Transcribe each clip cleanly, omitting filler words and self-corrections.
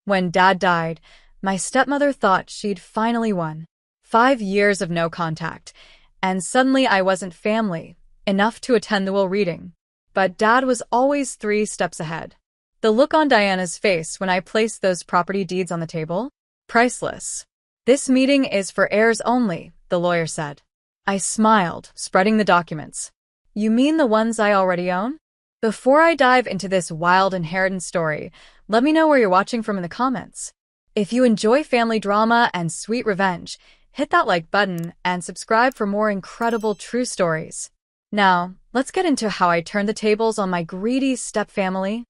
When Dad died, my stepmother thought she'd finally won. 5 years of no contact, and suddenly I wasn't family enough to attend the will reading. But Dad was always 3 steps ahead. The look on Diana's face when I placed those property deeds on the table? Priceless. "This meeting is for heirs only," the lawyer said. I smiled, spreading the documents. "You mean the ones I already own?" Before I dive into this wild inheritance story, let me know where you're watching from in the comments. If you enjoy family drama and sweet revenge, hit that like button and subscribe for more incredible true stories. Now, let's get into how I turned the tables on my greedy stepfamily.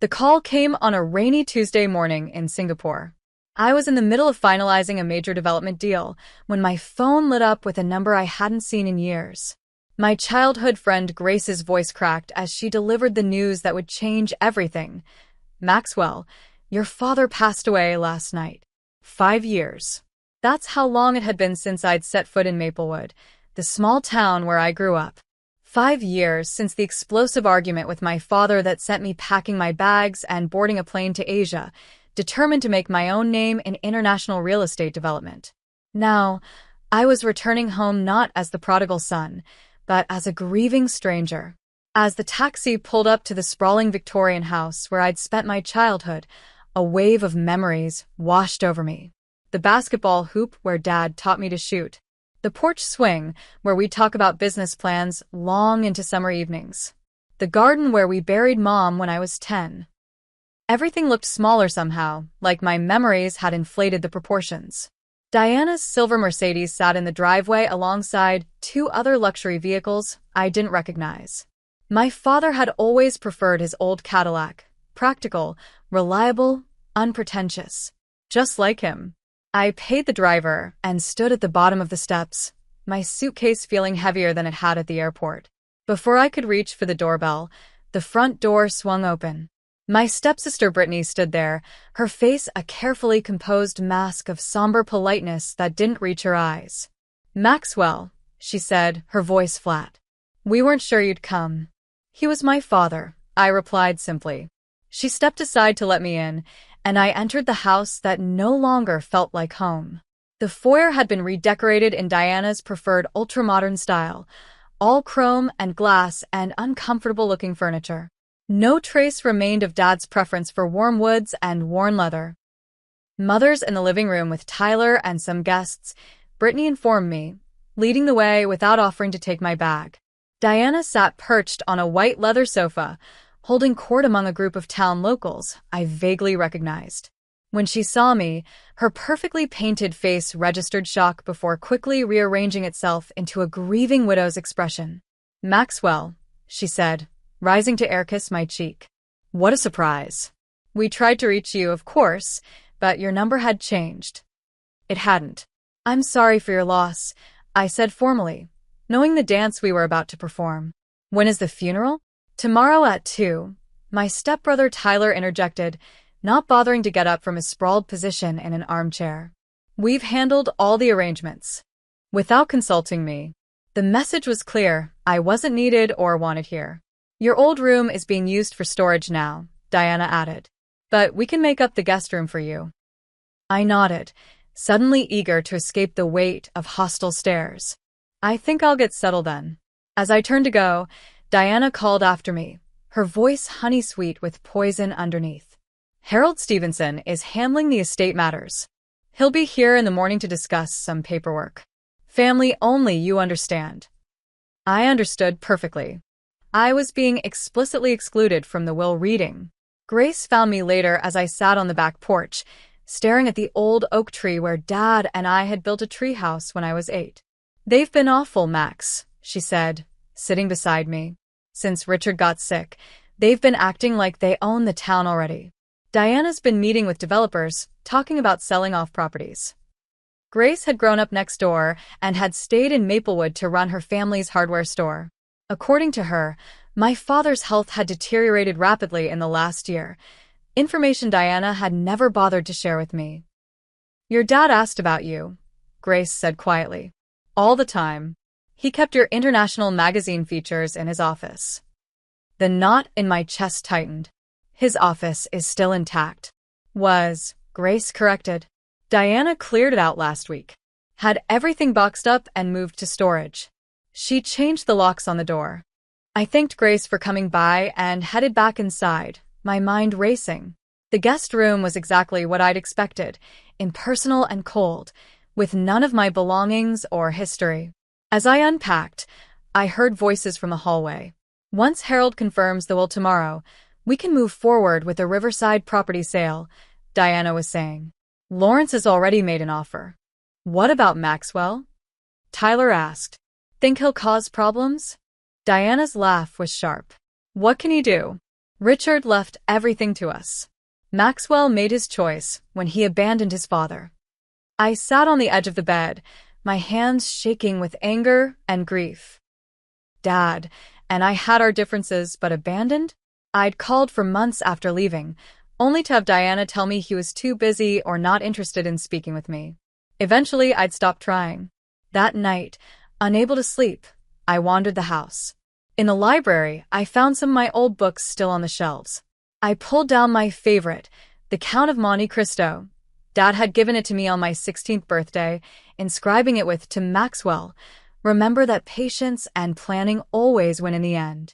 The call came on a rainy Tuesday morning in Singapore. I was in the middle of finalizing a major development deal when my phone lit up with a number I hadn't seen in years. My childhood friend Grace's voice cracked as she delivered the news that would change everything. "Maxwell, your father passed away last night." 5 years. That's how long it had been since I'd set foot in Maplewood, the small town where I grew up. 5 years since the explosive argument with my father that sent me packing my bags and boarding a plane to Asia, determined to make my own name in international real estate development. Now, I was returning home not as the prodigal son, but as a grieving stranger. As the taxi pulled up to the sprawling Victorian house where I'd spent my childhood, a wave of memories washed over me. The basketball hoop where Dad taught me to shoot. The porch swing where we'd talk about business plans long into summer evenings. The garden where we buried Mom when I was 10. Everything looked smaller somehow, like my memories had inflated the proportions. Diana's silver Mercedes sat in the driveway alongside 2 other luxury vehicles I didn't recognize. My father had always preferred his old Cadillac, practical, reliable, unpretentious. Just like him. I paid the driver and stood at the bottom of the steps, my suitcase feeling heavier than it had at the airport. Before I could reach for the doorbell, the front door swung open. My stepsister Brittany stood there, her face a carefully composed mask of somber politeness that didn't reach her eyes. "Maxwell," she said, her voice flat. "We weren't sure you'd come." "He was my father," I replied simply. She stepped aside to let me in, and I entered the house that no longer felt like home. The foyer had been redecorated in Diana's preferred ultra-modern style, all chrome and glass and uncomfortable-looking furniture. No trace remained of Dad's preference for warm woods and worn leather. "Mother's in the living room with Tyler and some guests," Brittany informed me, leading the way without offering to take my bag. Diana sat perched on a white leather sofa, holding court among a group of town locals I vaguely recognized. When she saw me, her perfectly painted face registered shock before quickly rearranging itself into a grieving widow's expression. "Maxwell," she said, rising to air-kiss my cheek. "What a surprise. We tried to reach you, of course, but your number had changed." It hadn't. "I'm sorry for your loss," I said formally, knowing the dance we were about to perform. "When is the funeral?" "Tomorrow at 2, my stepbrother Tyler interjected, not bothering to get up from his sprawled position in an armchair. "We've handled all the arrangements." Without consulting me. The message was clear, I wasn't needed or wanted here. "Your old room is being used for storage now," Diana added. "But we can make up the guest room for you." I nodded, suddenly eager to escape the weight of hostile stares. "I think I'll get settled then." As I turned to go, Diana called after me, her voice honey-sweet with poison underneath. "Harold Stevenson is handling the estate matters. He'll be here in the morning to discuss some paperwork. Family only, you understand." I understood perfectly. I was being explicitly excluded from the will reading. Grace found me later as I sat on the back porch, staring at the old oak tree where Dad and I had built a treehouse when I was 8. "They've been awful, Max," she said, sitting beside me. "Since Richard got sick, they've been acting like they own the town already. Diana's been meeting with developers, talking about selling off properties." Grace had grown up next door and had stayed in Maplewood to run her family's hardware store. According to her, my father's health had deteriorated rapidly in the last year, information Diana had never bothered to share with me. "Your dad asked about you," Grace said quietly. "All the time. He kept your international magazine features in his office." The knot in my chest tightened. His office is still intact. Was, Grace corrected. Diana cleared it out last week. Had everything boxed up and moved to storage. She changed the locks on the door. I thanked Grace for coming by and headed back inside, my mind racing. The guest room was exactly what I'd expected, impersonal and cold, with none of my belongings or history. As I unpacked, I heard voices from the hallway. Once Harold confirms the will tomorrow, we can move forward with a Riverside property sale, Diana was saying. Lawrence has already made an offer. What about Maxwell? Tyler asked. Think he'll cause problems? Diana's laugh was sharp. What can he do? Richard left everything to us. Maxwell made his choice when he abandoned his father. I sat on the edge of the bed, my hands shaking with anger and grief. Dad and I had our differences, but abandoned? I'd called for months after leaving, only to have Diana tell me he was too busy or not interested in speaking with me. Eventually, I'd stopped trying. That night, unable to sleep, I wandered the house. In the library, I found some of my old books still on the shelves. I pulled down my favorite, The Count of Monte Cristo. Dad had given it to me on my 16th birthday, inscribing it with, "To Maxwell, remember that patience and planning always win in the end."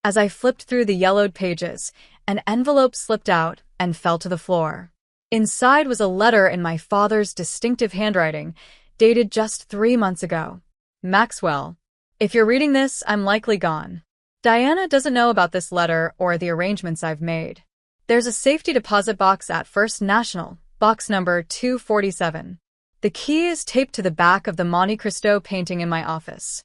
As I flipped through the yellowed pages, an envelope slipped out and fell to the floor. Inside was a letter in my father's distinctive handwriting, dated just 3 months ago. Maxwell, if you're reading this, I'm likely gone. Diana doesn't know about this letter or the arrangements I've made. There's a safety deposit box at First National, box number 247. The key is taped to the back of the Monte Cristo painting in my office.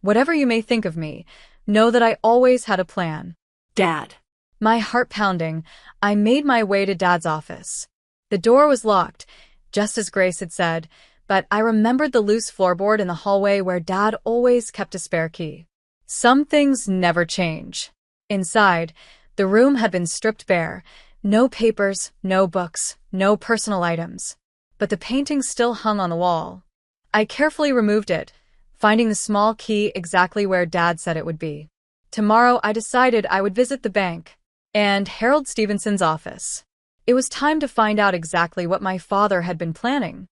Whatever you may think of me, know that I always had a plan. Dad. My heart pounding, I made my way to Dad's office. The door was locked, just as Grace had said, but I remembered the loose floorboard in the hallway where Dad always kept a spare key. Some things never change. Inside, the room had been stripped bare. No papers, no books, no personal items. But the painting still hung on the wall. I carefully removed it, finding the small key exactly where Dad said it would be. Tomorrow, I decided I would visit the bank and Harold Stevenson's office. It was time to find out exactly what my father had been planning.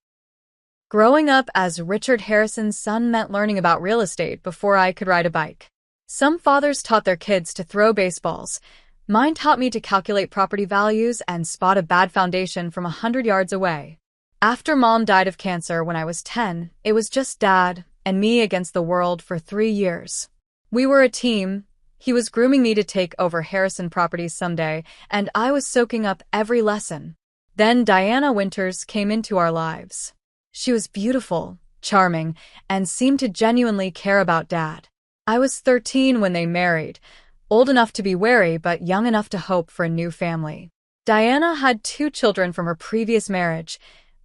Growing up as Richard Harrison's son meant learning about real estate before I could ride a bike. Some fathers taught their kids to throw baseballs. Mine taught me to calculate property values and spot a bad foundation from 100 yards away. After Mom died of cancer when I was 10, it was just Dad and me against the world for 3 years. We were a team. He was grooming me to take over Harrison Properties someday, and I was soaking up every lesson. Then Diana Winters came into our lives. She was beautiful, charming, and seemed to genuinely care about Dad. I was 13 when they married, old enough to be wary but young enough to hope for a new family. Diana had 2 children from her previous marriage,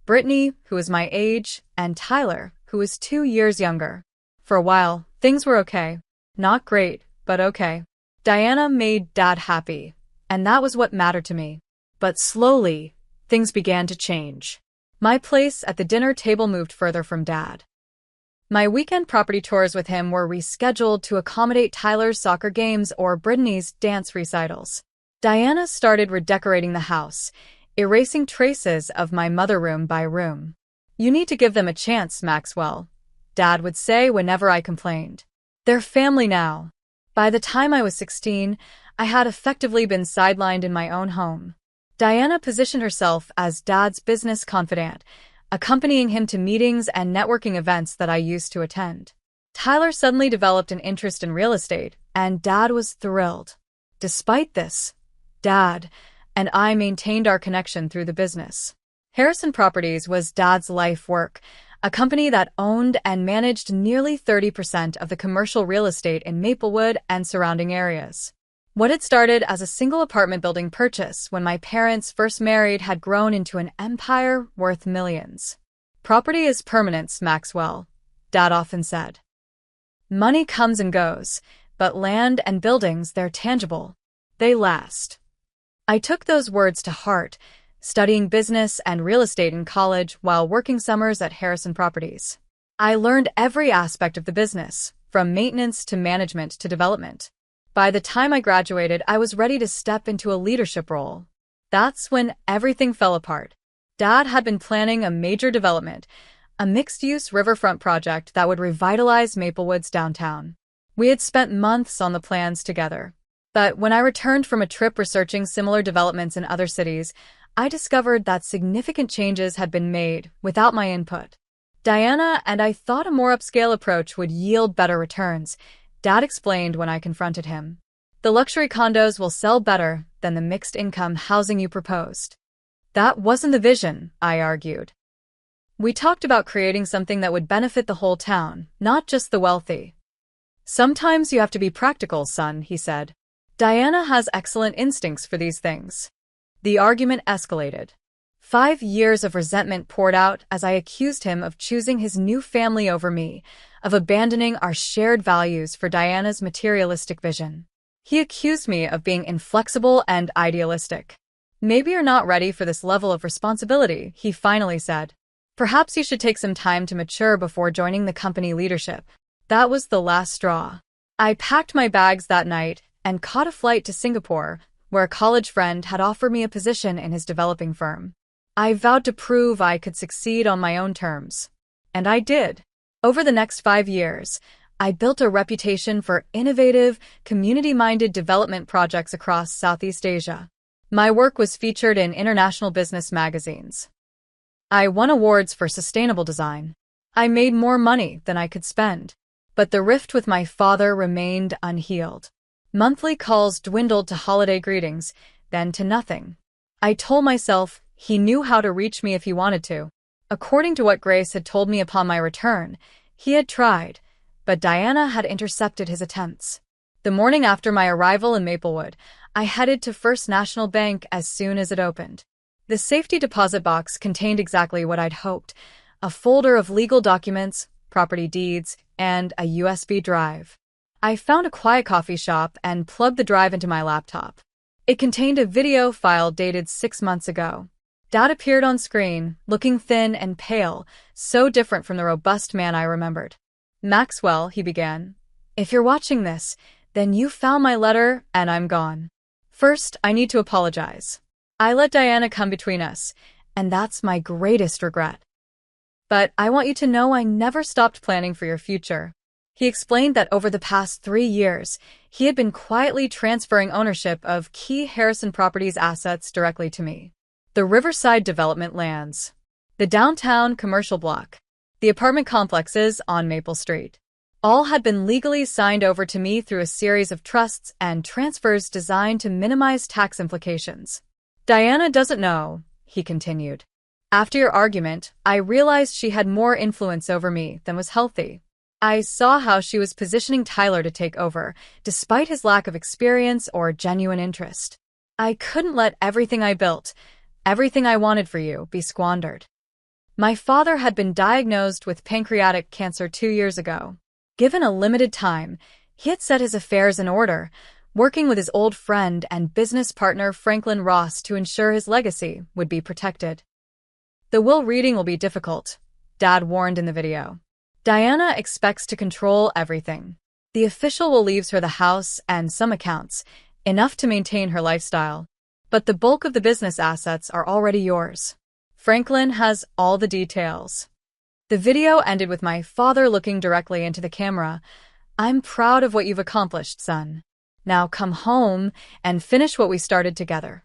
Brittany, who was my age, and Tyler, who was 2 years younger. For a while, things were okay. Not great, but okay. Diana made Dad happy, and that was what mattered to me. But slowly, things began to change. My place at the dinner table moved further from Dad. My weekend property tours with him were rescheduled to accommodate Tyler's soccer games or Brittany's dance recitals. Diana started redecorating the house, erasing traces of my mother room by room. "You need to give them a chance, Maxwell," Dad would say whenever I complained. "They're family now." By the time I was 16, I had effectively been sidelined in my own home. Diana positioned herself as Dad's business confidant, accompanying him to meetings and networking events that I used to attend. Tyler suddenly developed an interest in real estate, and Dad was thrilled. Despite this, Dad and I maintained our connection through the business. Harrison Properties was Dad's life work, a company that owned and managed nearly 30% of the commercial real estate in Maplewood and surrounding areas. What had started as a single apartment building purchase when my parents first married had grown into an empire worth millions. "Property is permanence, Maxwell," Dad often said. "Money comes and goes, but land and buildings, they're tangible. They last." I took those words to heart, studying business and real estate in college while working summers at Harrison Properties. I learned every aspect of the business, from maintenance to management to development. By the time I graduated, I was ready to step into a leadership role. That's when everything fell apart. Dad had been planning a major development, a mixed-use riverfront project that would revitalize Maplewood's downtown. We had spent months on the plans together. But when I returned from a trip researching similar developments in other cities, I discovered that significant changes had been made without my input. Diana and I thought a more upscale approach would yield better returns, Dad explained when I confronted him. The luxury condos will sell better than the mixed-income housing you proposed. That wasn't the vision, I argued. We talked about creating something that would benefit the whole town, not just the wealthy. Sometimes you have to be practical, son, he said. Diana has excellent instincts for these things. The argument escalated. 5 years of resentment poured out as I accused him of choosing his new family over me, of abandoning our shared values for Diana's materialistic vision. He accused me of being inflexible and idealistic. Maybe you're not ready for this level of responsibility, he finally said. Perhaps you should take some time to mature before joining the company leadership. That was the last straw. I packed my bags that night and caught a flight to Singapore, where a college friend had offered me a position in his developing firm. I vowed to prove I could succeed on my own terms. And I did. Over the next 5 years, I built a reputation for innovative, community-minded development projects across Southeast Asia. My work was featured in international business magazines. I won awards for sustainable design. I made more money than I could spend. But the rift with my father remained unhealed. Monthly calls dwindled to holiday greetings, then to nothing. I told myself he knew how to reach me if he wanted to. According to what Grace had told me upon my return, he had tried, but Diana had intercepted his attempts. The morning after my arrival in Maplewood, I headed to First National Bank as soon as it opened. The safety deposit box contained exactly what I'd hoped, a folder of legal documents, property deeds, and a USB drive. I found a quiet coffee shop and plugged the drive into my laptop. It contained a video file dated 6 months ago. Dad appeared on screen, looking thin and pale, so different from the robust man I remembered. Maxwell, he began, if you're watching this, then you found my letter and I'm gone. First, I need to apologize. I let Diana come between us, and that's my greatest regret. But I want you to know I never stopped planning for your future. He explained that over the past 3 years, he had been quietly transferring ownership of key Harrison Properties assets directly to me. The Riverside development lands, the downtown commercial block, the apartment complexes on Maple Street. All had been legally signed over to me through a series of trusts and transfers designed to minimize tax implications. Diana doesn't know, he continued. After your argument, I realized she had more influence over me than was healthy. I saw how she was positioning Tyler to take over, despite his lack of experience or genuine interest. I couldn't let everything I built, everything I wanted for you, be squandered. My father had been diagnosed with pancreatic cancer 2 years ago. Given a limited time, he had set his affairs in order, working with his old friend and business partner Franklin Ross to ensure his legacy would be protected. The will reading will be difficult, Dad warned in the video. Diana expects to control everything. The official will leave her the house and some accounts, enough to maintain her lifestyle. But the bulk of the business assets are already yours. Franklin has all the details. The video ended with my father looking directly into the camera. I'm proud of what you've accomplished, son. Now come home and finish what we started together.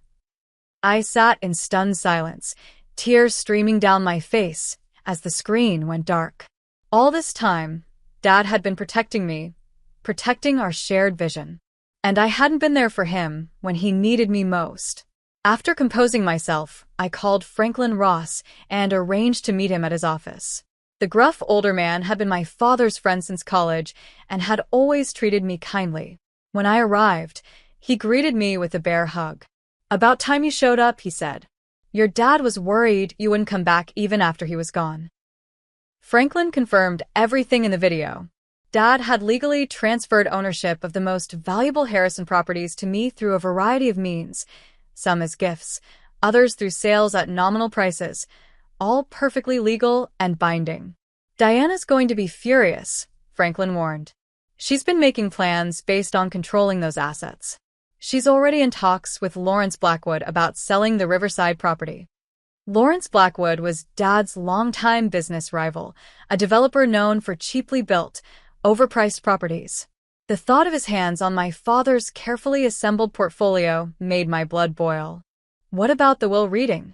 I sat in stunned silence, tears streaming down my face as the screen went dark. All this time, Dad had been protecting me, protecting our shared vision. And I hadn't been there for him when he needed me most. After composing myself, I called Franklin Ross and arranged to meet him at his office. The gruff older man had been my father's friend since college and had always treated me kindly. When I arrived, he greeted me with a bear hug. About time you showed up, he said. Your dad was worried you wouldn't come back even after he was gone. Franklin confirmed everything in the video. Dad had legally transferred ownership of the most valuable Harrison properties to me through a variety of means, some as gifts, others through sales at nominal prices, all perfectly legal and binding. Diana's going to be furious, Franklin warned. She's been making plans based on controlling those assets. She's already in talks with Lawrence Blackwood about selling the Riverside property. Lawrence Blackwood was Dad's longtime business rival, a developer known for cheaply built, overpriced properties. The thought of his hands on my father's carefully assembled portfolio made my blood boil. "What about the will reading?"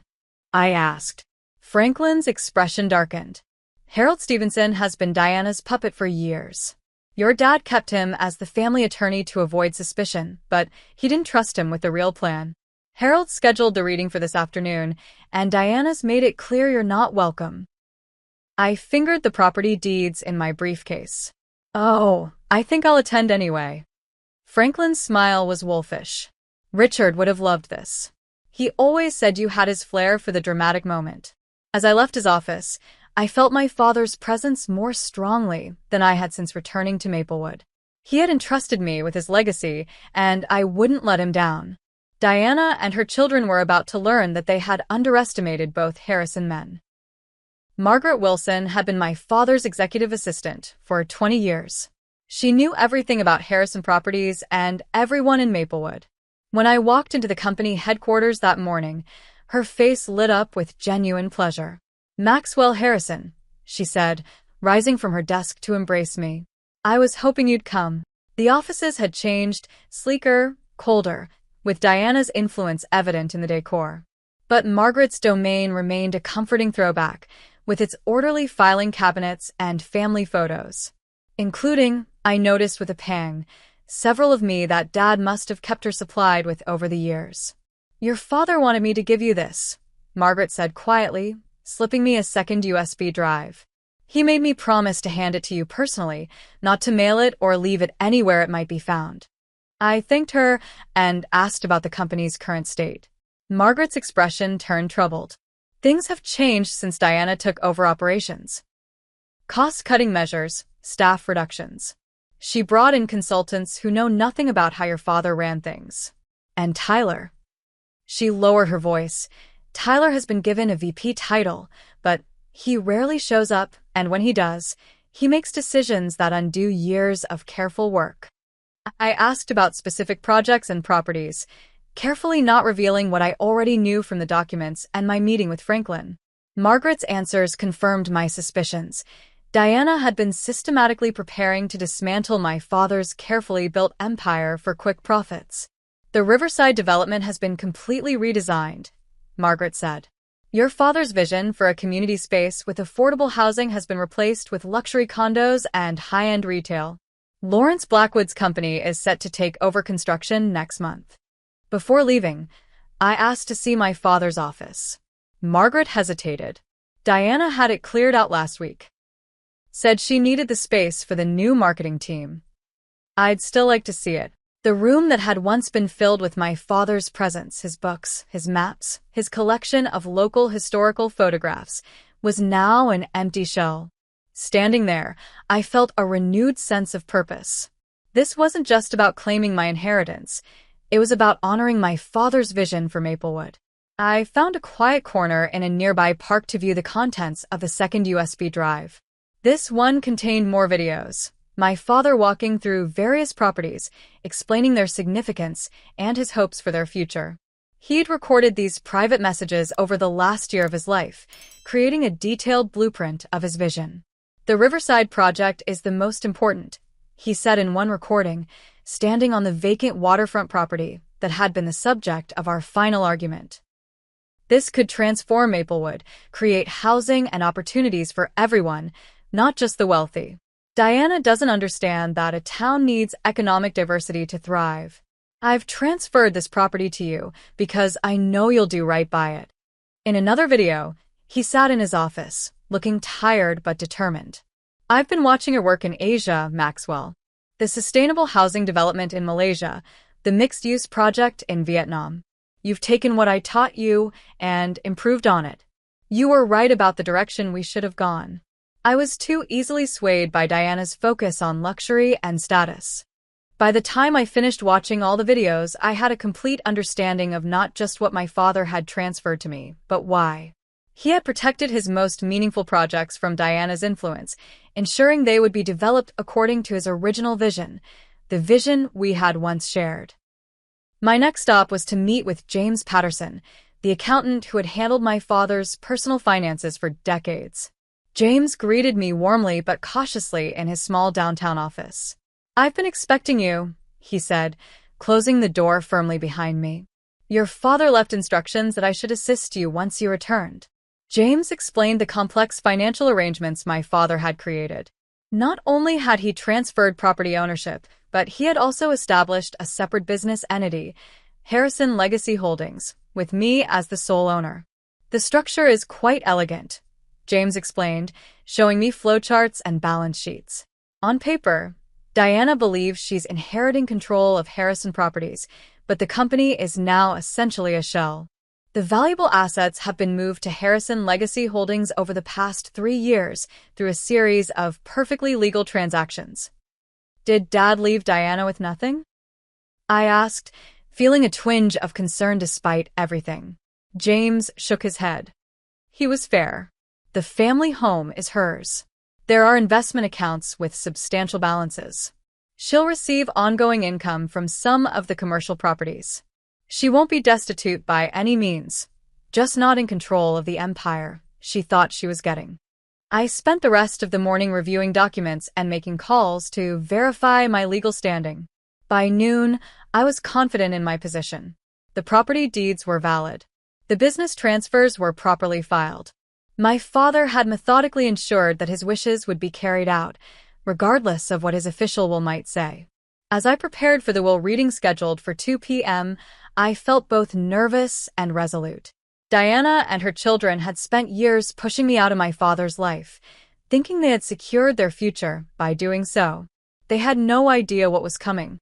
I asked. Franklin's expression darkened. "Harold Stevenson has been Diana's puppet for years. Your dad kept him as the family attorney to avoid suspicion, but he didn't trust him with the real plan. Harold scheduled the reading for this afternoon, and Diana's made it clear you're not welcome." I fingered the property deeds in my briefcase. "Oh, I think I'll attend anyway." Franklin's smile was wolfish. "Richard would have loved this. He always said you had his flair for the dramatic moment." As I left his office, I felt my father's presence more strongly than I had since returning to Maplewood. He had entrusted me with his legacy, and I wouldn't let him down. Diana and her children were about to learn that they had underestimated both Harrison men. Margaret Wilson had been my father's executive assistant for 20 years. She knew everything about Harrison Properties and everyone in Maplewood. When I walked into the company headquarters that morning, her face lit up with genuine pleasure. "Maxwell Harrison," she said, rising from her desk to embrace me. "I was hoping you'd come." The offices had changed, sleeker, colder, with Diana's influence evident in the decor. But Margaret's domain remained a comforting throwback, with its orderly filing cabinets and family photos. Including, I noticed with a pang, several of me that Dad must have kept her supplied with over the years. "Your father wanted me to give you this," Margaret said quietly, slipping me a second USB drive. "He made me promise to hand it to you personally, not to mail it or leave it anywhere it might be found." I thanked her and asked about the company's current state. Margaret's expression turned troubled. "Things have changed since Diana took over operations. Cost-cutting measures, staff reductions. She brought in consultants who know nothing about how your father ran things. And Tyler." She lowered her voice. "Tyler has been given a VP title, but he rarely shows up, and when he does, he makes decisions that undo years of careful work." I asked about specific projects and properties, carefully not revealing what I already knew from the documents and my meeting with Franklin. Margaret's answers confirmed my suspicions. Diana had been systematically preparing to dismantle my father's carefully built empire for quick profits. "The Riverside development has been completely redesigned," Margaret said. "Your father's vision for a community space with affordable housing has been replaced with luxury condos and high-end retail. Lawrence Blackwood's company is set to take over construction next month." Before leaving, I asked to see my father's office. Margaret hesitated. "Diana had it cleared out last week. Said she needed the space for the new marketing team." "I'd still like to see it." The room that had once been filled with my father's presence, his books, his maps, his collection of local historical photographs, was now an empty shell. Standing there, I felt a renewed sense of purpose. This wasn't just about claiming my inheritance. It was about honoring my father's vision for Maplewood. I found a quiet corner in a nearby park to view the contents of the second USB drive. This one contained more videos. My father walking through various properties, explaining their significance and his hopes for their future. He'd recorded these private messages over the last year of his life, creating a detailed blueprint of his vision. "The Riverside project is the most important," he said in one recording, standing on the vacant waterfront property that had been the subject of our final argument. "This could transform Maplewood, create housing and opportunities for everyone, not just the wealthy. Diana doesn't understand that a town needs economic diversity to thrive. I've transferred this property to you because I know you'll do right by it." In another video, he sat in his office, looking tired but determined. "I've been watching your work in Asia, Maxwell. The sustainable housing development in Malaysia, the mixed-use project in Vietnam. You've taken what I taught you and improved on it. You were right about the direction we should have gone." I was too easily swayed by Diana's focus on luxury and status. By the time I finished watching all the videos, I had a complete understanding of not just what my father had transferred to me, but why. He had protected his most meaningful projects from Diana's influence, ensuring they would be developed according to his original vision, the vision we had once shared. My next stop was to meet with James Patterson, the accountant who had handled my father's personal finances for decades. James greeted me warmly but cautiously in his small downtown office. "I've been expecting you," he said, closing the door firmly behind me. "Your father left instructions that I should assist you once you returned." James explained the complex financial arrangements my father had created. Not only had he transferred property ownership, but he had also established a separate business entity, Harrison Legacy Holdings, with me as the sole owner. "The structure is quite elegant," James explained, showing me flowcharts and balance sheets. "On paper, Diana believes she's inheriting control of Harrison Properties, but the company is now essentially a shell. The valuable assets have been moved to Harrison Legacy Holdings over the past 3 years through a series of perfectly legal transactions." "Did Dad leave Diana with nothing?" I asked, feeling a twinge of concern despite everything. James shook his head. He was fair. The family home is hers. There are investment accounts with substantial balances. She'll receive ongoing income from some of the commercial properties. She won't be destitute by any means, just not in control of the empire she thought she was getting. I spent the rest of the morning reviewing documents and making calls to verify my legal standing. By noon, I was confident in my position. The property deeds were valid. The business transfers were properly filed. My father had methodically ensured that his wishes would be carried out, regardless of what his official will might say. As I prepared for the will reading scheduled for 2 p.m., I felt both nervous and resolute. Diana and her children had spent years pushing me out of my father's life, thinking they had secured their future by doing so. They had no idea what was coming.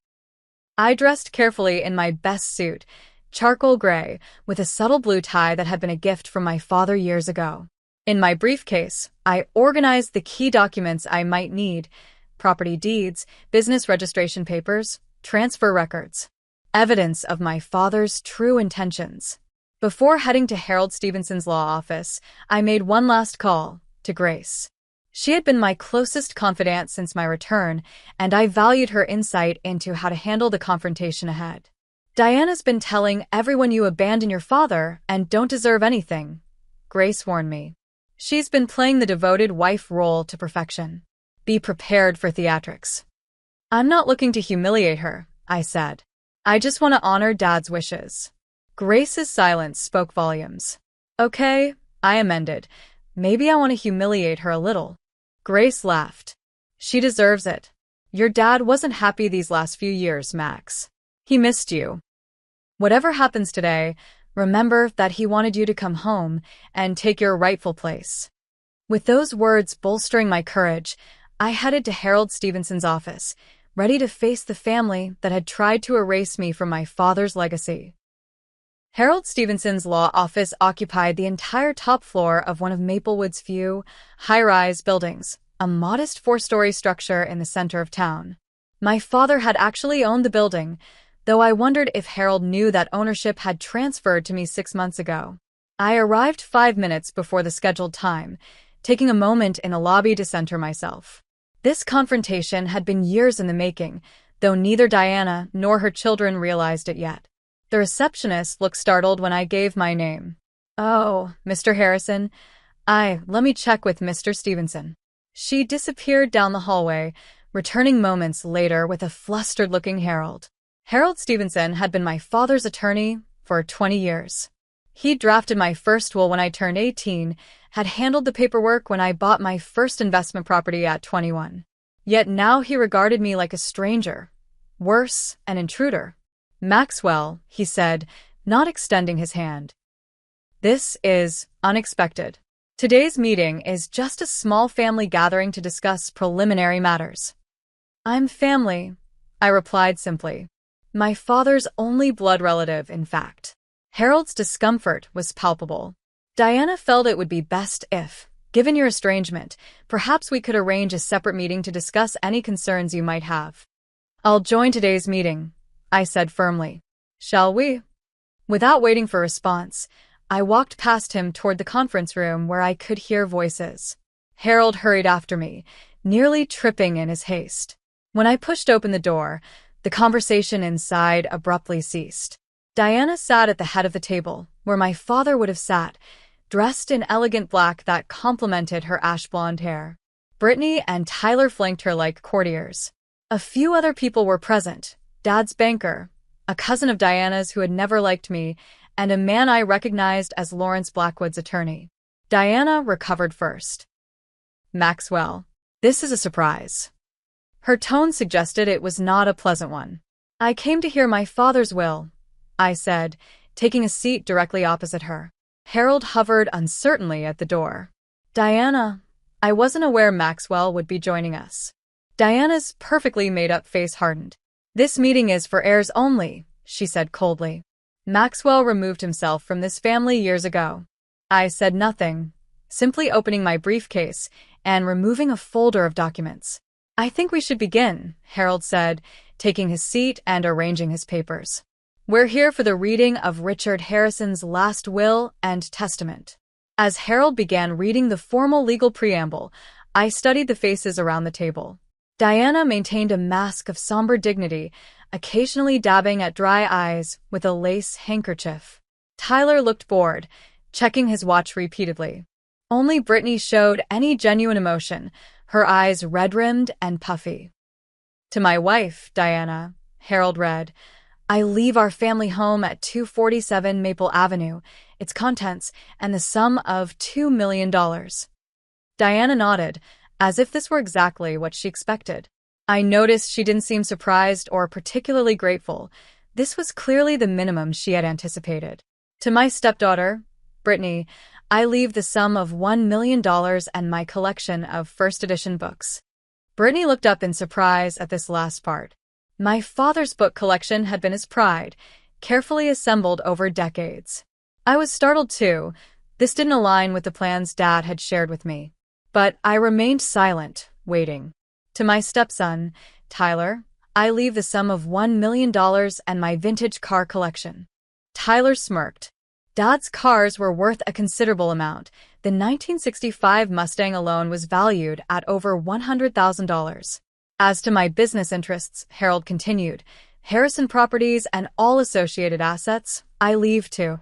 I dressed carefully in my best suit, charcoal gray, with a subtle blue tie that had been a gift from my father years ago. In my briefcase, I organized the key documents I might need: property deeds, business registration papers, transfer records, evidence of my father's true intentions. Before heading to Harold Stevenson's law office, I made one last call to Grace. She had been my closest confidant since my return, and I valued her insight into how to handle the confrontation ahead. "Diana's been telling everyone you abandon your father and don't deserve anything," Grace warned me. "She's been playing the devoted wife role to perfection. Be prepared for theatrics." "I'm not looking to humiliate her," I said. "I just want to honor Dad's wishes." Grace's silence spoke volumes. "Okay," I amended. "Maybe I want to humiliate her a little." Grace laughed. "She deserves it. Your dad wasn't happy these last few years, Max. He missed you. Whatever happens today, remember that he wanted you to come home and take your rightful place." With those words bolstering my courage, I headed to Harold Stevenson's office, ready to face the family that had tried to erase me from my father's legacy. Harold Stevenson's law office occupied the entire top floor of one of Maplewood's few high-rise buildings, a modest 4-story structure in the center of town. My father had actually owned the building, though I wondered if Harold knew that ownership had transferred to me 6 months ago. I arrived 5 minutes before the scheduled time, taking a moment in the lobby to center myself. This confrontation had been years in the making, though neither Diana nor her children realized it yet. The receptionist looked startled when I gave my name. "Oh, Mr. Harrison. Let me check with Mr. Stevenson." She disappeared down the hallway, returning moments later with a flustered-looking Harold. Harold Stevenson had been my father's attorney for 20 years. He drafted my first will when I turned 18, had handled the paperwork when I bought my first investment property at 21. Yet now he regarded me like a stranger. Worse, an intruder. "Maxwell," he said, not extending his hand. "This is unexpected. Today's meeting is just a small family gathering to discuss preliminary matters." "I'm family," I replied simply. My father's only blood relative, in fact. Harold's discomfort was palpable. "Diana felt it would be best if, given your estrangement, perhaps we could arrange a separate meeting to discuss any concerns you might have." "I'll join today's meeting," I said firmly. "Shall we?" Without waiting for a response, I walked past him toward the conference room where I could hear voices. Harold hurried after me, nearly tripping in his haste. When I pushed open the door, The conversation inside abruptly ceased. Diana sat at the head of the table, where my father would have sat, dressed in elegant black that complemented her ash-blonde hair. Brittany and Tyler flanked her like courtiers. A few other people were present: Dad's banker, a cousin of Diana's who had never liked me, and a man I recognized as Lawrence Blackwood's attorney. Diana recovered first. "Maxwell, this is a surprise." Her tone suggested it was not a pleasant one. "I came to hear my father's will," I said, taking a seat directly opposite her. Harold hovered uncertainly at the door. "Diana, I wasn't aware Maxwell would be joining us." Diana's perfectly made-up face hardened. "This meeting is for heirs only," she said coldly. "Maxwell removed himself from this family years ago." I said nothing, simply opening my briefcase and removing a folder of documents. "I think we should begin," Harold said, taking his seat and arranging his papers. "We're here for the reading of Richard Harrison's last will and testament." As Harold began reading the formal legal preamble, I studied the faces around the table. Diana maintained a mask of somber dignity, occasionally dabbing at dry eyes with a lace handkerchief. Tyler looked bored, checking his watch repeatedly. Only Brittany showed any genuine emotion, her eyes red-rimmed and puffy. "To my wife, Diana," Harold read, "I leave our family home at 247 Maple Avenue, its contents, and the sum of $2 million. Diana nodded, as if this were exactly what she expected. I noticed she didn't seem surprised or particularly grateful. This was clearly the minimum she had anticipated. "To my stepdaughter, Brittany, I leave the sum of $1 million and my collection of first-edition books." Brittany looked up in surprise at this last part. My father's book collection had been his pride, carefully assembled over decades. I was startled too. This didn't align with the plans Dad had shared with me. But I remained silent, waiting. "To my stepson, Tyler, I leave the sum of $1 million and my vintage car collection." Tyler smirked. Dad's cars were worth a considerable amount. The 1965 Mustang alone was valued at over $100,000. "As to my business interests," Harold continued, "Harrison Properties and all associated assets, I leave to."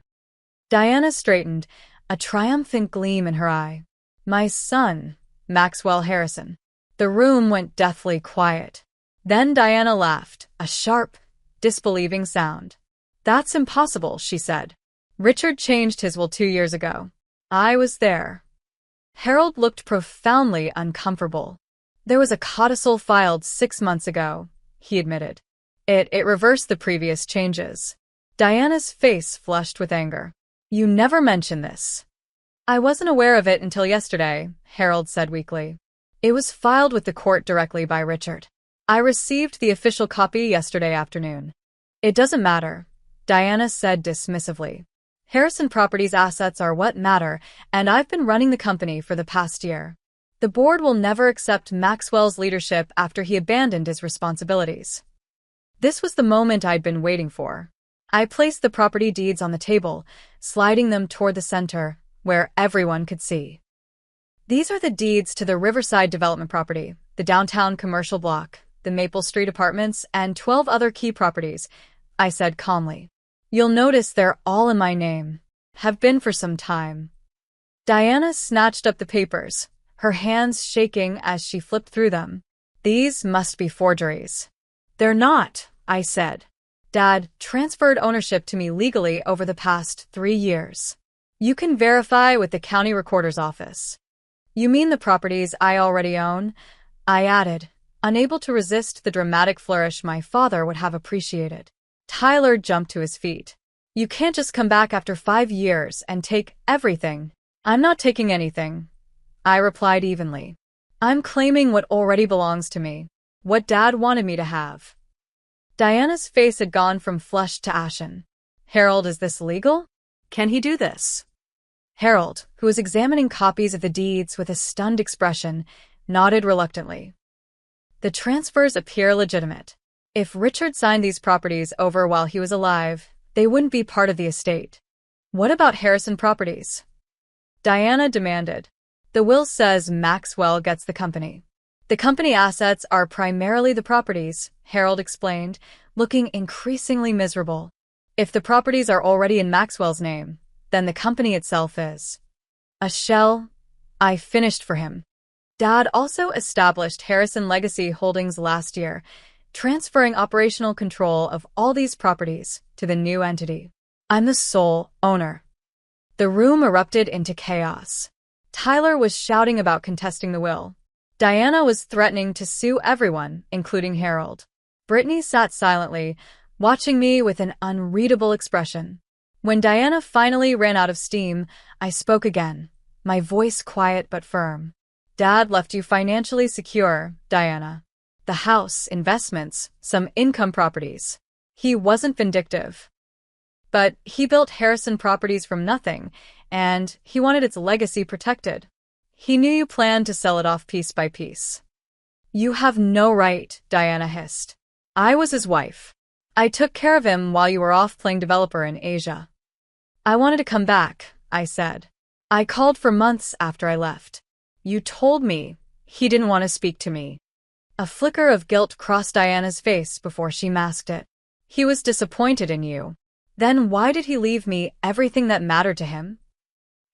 Diana straightened, a triumphant gleam in her eye. "My son, Maxwell Harrison." The room went deathly quiet. Then Diana laughed, a sharp, disbelieving sound. "That's impossible," she said. "Richard changed his will 2 years ago. I was there." Harold looked profoundly uncomfortable. "There was a codicil filed 6 months ago," he admitted. It reversed the previous changes." Diana's face flushed with anger. "You never mentioned this." "I wasn't aware of it until yesterday," Harold said weakly. "It was filed with the court directly by Richard. I received the official copy yesterday afternoon." "It doesn't matter," Diana said dismissively. "Harrison Properties' assets are what matter, and I've been running the company for the past year. The board will never accept Maxwell's leadership after he abandoned his responsibilities." This was the moment I'd been waiting for. I placed the property deeds on the table, sliding them toward the center, where everyone could see. "These are the deeds to the Riverside development property, the downtown commercial block, the Maple Street apartments, and 12 other key properties," I said calmly. "You'll notice they're all in my name. Have been for some time." Diana snatched up the papers, her hands shaking as she flipped through them. "These must be forgeries." "They're not," I said. "Dad transferred ownership to me legally over the past 3 years. You can verify with the county recorder's office." "You mean the properties I already own?" I added, unable to resist the dramatic flourish my father would have appreciated. Tyler jumped to his feet. "You can't just come back after 5 years and take everything." "I'm not taking anything," I replied evenly. "I'm claiming what already belongs to me, what Dad wanted me to have." Diana's face had gone from flushed to ashen. "Harold, is this legal? Can he do this?" Harold, who was examining copies of the deeds with a stunned expression, nodded reluctantly. "The transfers appear legitimate. If Richard signed these properties over while he was alive, they wouldn't be part of the estate." "What about Harrison Properties?" Diana demanded. "The will says Maxwell gets the company." The company assets are primarily the properties, Harold explained, looking increasingly miserable. If the properties are already in Maxwell's name, then the company itself is a shell. I finished for him. Dad also established Harrison Legacy Holdings last year, transferring operational control of all these properties to the new entity. I'm the sole owner. The room erupted into chaos. Tyler was shouting about contesting the will. Diana was threatening to sue everyone, including Harold. Brittany sat silently, watching me with an unreadable expression. When Diana finally ran out of steam, I spoke again, my voice quiet but firm. Dad left you financially secure, Diana. The house, investments, some income properties. He wasn't vindictive. But he built Harrison Properties from nothing, and he wanted its legacy protected. He knew you planned to sell it off piece by piece. You have no right, Diana hissed. I was his wife. I took care of him while you were off playing developer in Asia. I wanted to come back, I said. I called for months after I left. You told me he didn't want to speak to me. A flicker of guilt crossed Diana's face before she masked it. He was disappointed in you. Then why did he leave me everything that mattered to him?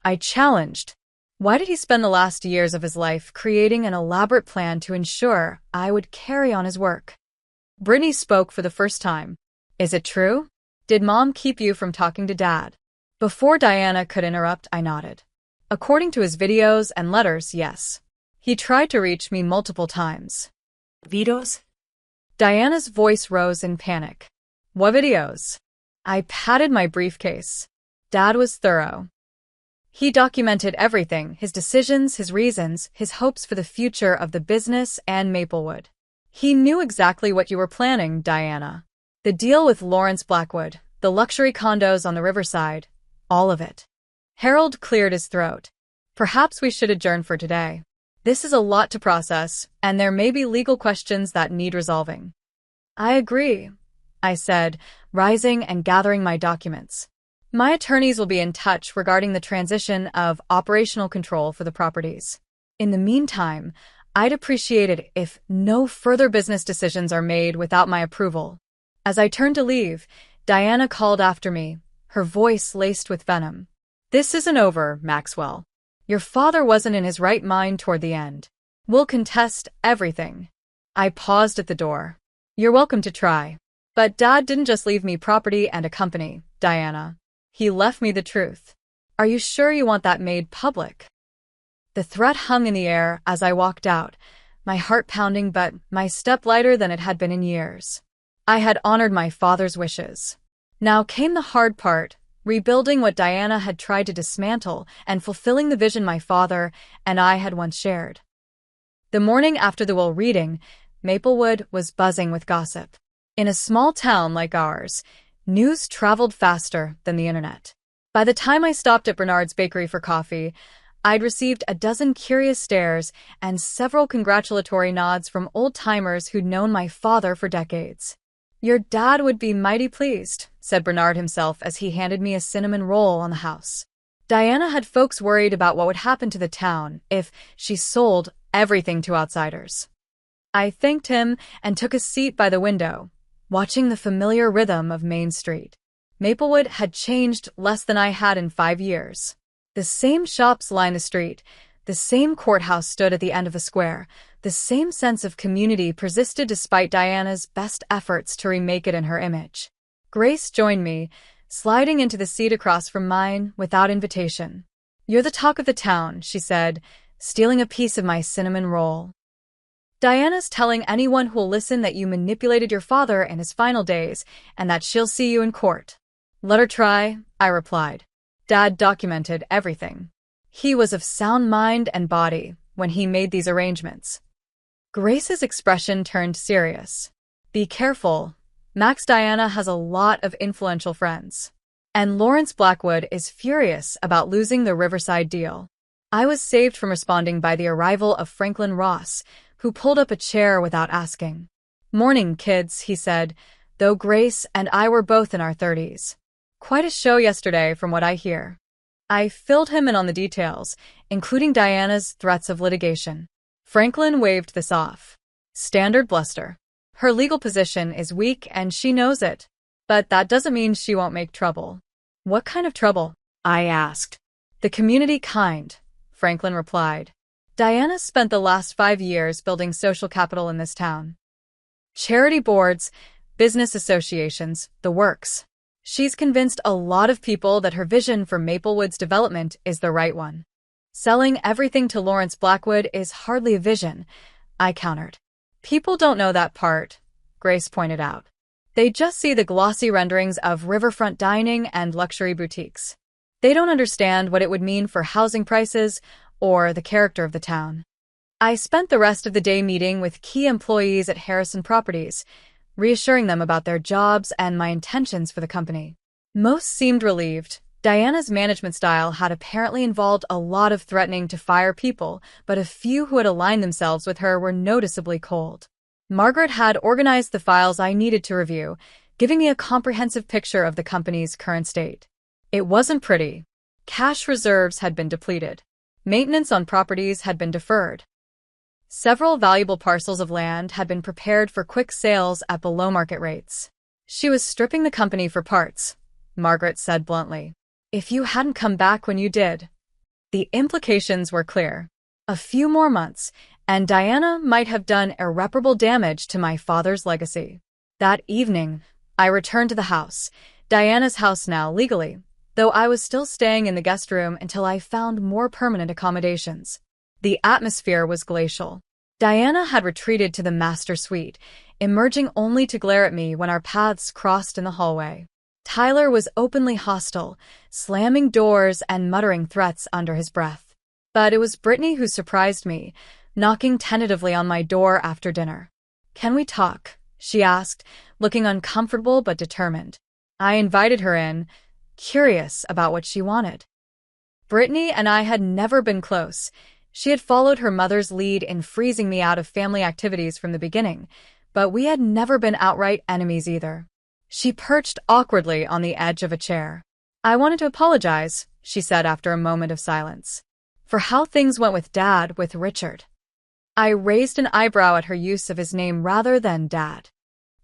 I challenged. Why did he spend the last years of his life creating an elaborate plan to ensure I would carry on his work? Brittany spoke for the first time. Is it true? Did Mom keep you from talking to Dad? Before Diana could interrupt, I nodded. According to his videos and letters, yes. He tried to reach me multiple times. Videos? Diana's voice rose in panic. What videos? I patted my briefcase. Dad was thorough. He documented everything, his decisions, his reasons, his hopes for the future of the business and Maplewood. He knew exactly what you were planning, Diana. The deal with Lawrence Blackwood, the luxury condos on the riverside, all of it. Harold cleared his throat. Perhaps we should adjourn for today. This is a lot to process, and there may be legal questions that need resolving. I agree, I said, rising and gathering my documents. My attorneys will be in touch regarding the transition of operational control for the properties. In the meantime, I'd appreciate it if no further business decisions are made without my approval. As I turned to leave, Diana called after me, her voice laced with venom. This isn't over, Maxwell. Your father wasn't in his right mind toward the end. We'll contest everything. I paused at the door. You're welcome to try. But Dad didn't just leave me property and a company, Diana. He left me the truth. Are you sure you want that made public? The threat hung in the air as I walked out, my heart pounding but my step lighter than it had been in years. I had honored my father's wishes. Now came the hard part, rebuilding what Diana had tried to dismantle and fulfilling the vision my father and I had once shared. The morning after the will reading, Maplewood was buzzing with gossip. In a small town like ours, news traveled faster than the internet. By the time I stopped at Bernard's Bakery for coffee, I'd received a dozen curious stares and several congratulatory nods from old-timers who'd known my father for decades. Your dad would be mighty pleased, said Bernard himself as he handed me a cinnamon roll on the house. Diana had folks worried about what would happen to the town if she sold everything to outsiders. I thanked him and took a seat by the window, watching the familiar rhythm of Main Street. Maplewood had changed less than I had in 5 years. The same shops lined the street, the same courthouse stood at the end of the square, the same sense of community persisted despite Diana's best efforts to remake it in her image. Grace joined me, sliding into the seat across from mine without invitation. You're the talk of the town, she said, stealing a piece of my cinnamon roll. Diana's telling anyone who'll listen that you manipulated your father in his final days and that she'll see you in court. Let her try, I replied. Dad documented everything. He was of sound mind and body when he made these arrangements. Grace's expression turned serious. Be careful. Max Diana has a lot of influential friends. And Lawrence Blackwood is furious about losing the Riverside deal. I was saved from responding by the arrival of Franklin Ross, who pulled up a chair without asking. Morning, kids, he said, though Grace and I were both in our 30s. Quite a show yesterday from what I hear. I filled him in on the details, including Diana's threats of litigation. Franklin waved this off. Standard bluster. Her legal position is weak and she knows it. But that doesn't mean she won't make trouble. What kind of trouble? I asked. The community kind, Franklin replied. Diana spent the last 5 years building social capital in this town. Charity boards, business associations, the works. She's convinced a lot of people that her vision for Maplewood's development is the right one. Selling everything to Lawrence Blackwood is hardly a vision, I countered. People don't know that part, Grace pointed out. They just see the glossy renderings of riverfront dining and luxury boutiques. They don't understand what it would mean for housing prices or the character of the town. I spent the rest of the day meeting with key employees at Harrison Properties, reassuring them about their jobs and my intentions for the company. Most seemed relieved. Diana's management style had apparently involved a lot of threatening to fire people, but a few who had aligned themselves with her were noticeably cold. Margaret had organized the files I needed to review, giving me a comprehensive picture of the company's current state. It wasn't pretty. Cash reserves had been depleted. Maintenance on properties had been deferred. Several valuable parcels of land had been prepared for quick sales at below-market rates. She was stripping the company for parts, Margaret said bluntly. If you hadn't come back when you did. The implications were clear. A few more months, and Diana might have done irreparable damage to my father's legacy. That evening, I returned to the house, Diana's house now legally, though I was still staying in the guest room until I found more permanent accommodations. The atmosphere was glacial. Diana had retreated to the master suite, emerging only to glare at me when our paths crossed in the hallway. Tyler was openly hostile, slamming doors and muttering threats under his breath. But it was Brittany who surprised me, knocking tentatively on my door after dinner. "Can we talk?" she asked, looking uncomfortable but determined. I invited her in, curious about what she wanted. Brittany and I had never been close. She had followed her mother's lead in freezing me out of family activities from the beginning, but we had never been outright enemies either. She perched awkwardly on the edge of a chair. "I wanted to apologize," she said after a moment of silence, "for how things went with Richard." I raised an eyebrow at her use of his name rather than Dad.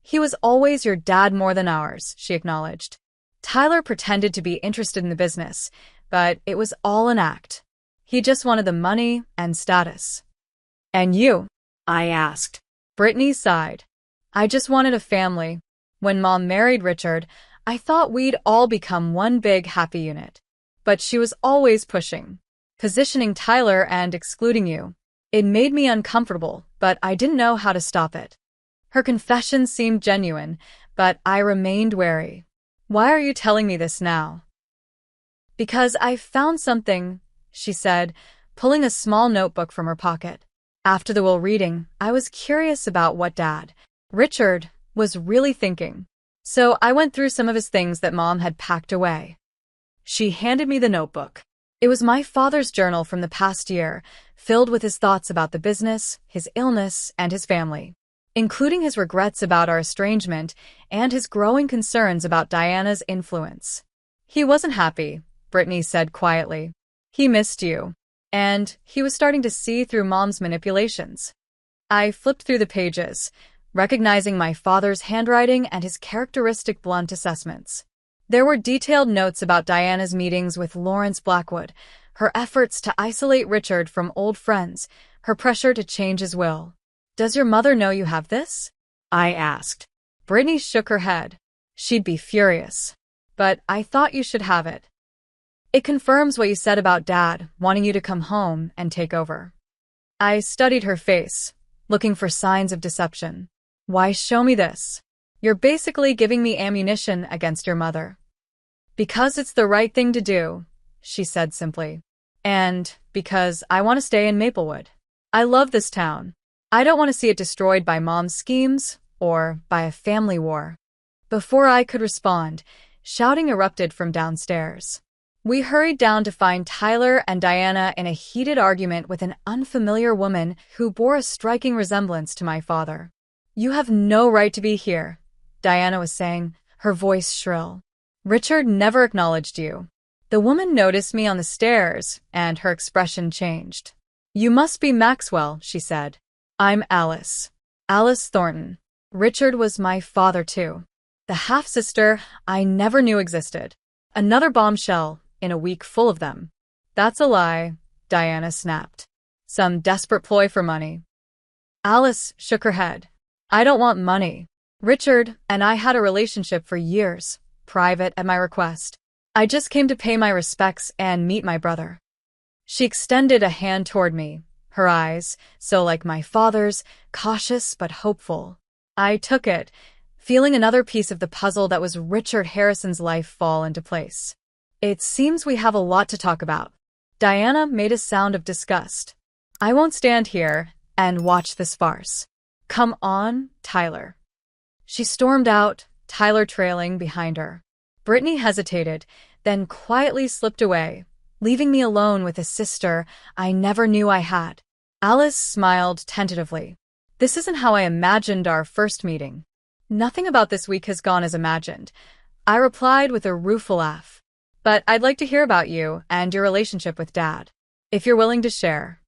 "He was always your dad more than ours," she acknowledged. Tyler pretended to be interested in the business, but it was all an act. He just wanted the money and status. "And you?" I asked. Brittany sighed. "I just wanted a family. When Mom married Richard, I thought we'd all become one big happy unit. But she was always pushing, positioning Tyler and excluding you. It made me uncomfortable, but I didn't know how to stop it." Her confession seemed genuine, but I remained wary. "Why are you telling me this now?" "Because I found something," she said, pulling a small notebook from her pocket. After the will reading, I was curious about what Dad, Richard, was really thinking. So I went through some of his things that Mom had packed away. She handed me the notebook. It was my father's journal from the past year, filled with his thoughts about the business, his illness, and his family, including his regrets about our estrangement and his growing concerns about Diana's influence. "He wasn't happy," Brittany said quietly. "He missed you. And he was starting to see through Mom's manipulations." I flipped through the pages, recognizing my father's handwriting and his characteristic blunt assessments. There were detailed notes about Diana's meetings with Lawrence Blackwood, her efforts to isolate Richard from old friends, her pressure to change his will. "Does your mother know you have this?" I asked. Brittany shook her head. "She'd be furious. But I thought you should have it. It confirms what you said about Dad wanting you to come home and take over." I studied her face, looking for signs of deception. "Why show me this? You're basically giving me ammunition against your mother." "Because it's the right thing to do," she said simply. "And because I want to stay in Maplewood. I love this town. I don't want to see it destroyed by Mom's schemes or by a family war." Before I could respond, shouting erupted from downstairs. We hurried down to find Tyler and Diana in a heated argument with an unfamiliar woman who bore a striking resemblance to my father. "You have no right to be here," Diana was saying, her voice shrill. "Richard never acknowledged you." The woman noticed me on the stairs, and her expression changed. You must be Maxwell, she said. I'm Alice. Alice Thornton. Richard was my father too. The half-sister I never knew existed. Another bombshell in a week full of them. That's a lie, Diana snapped. Some desperate ploy for money. Alice shook her head. I don't want money. Richard and I had a relationship for years, private at my request. I just came to pay my respects and meet my brother. She extended a hand toward me, her eyes, so like my father's, cautious but hopeful. I took it, feeling another piece of the puzzle that was Richard Harrison's life fall into place. It seems we have a lot to talk about. Diana made a sound of disgust. I won't stand here and watch this farce. Come on, Tyler. She stormed out, Tyler trailing behind her. Brittany hesitated, then quietly slipped away, leaving me alone with a sister I never knew I had. Alice smiled tentatively. This isn't how I imagined our first meeting. Nothing about this week has gone as imagined. I replied with a rueful laugh. But I'd like to hear about you and your relationship with Dad, if you're willing to share.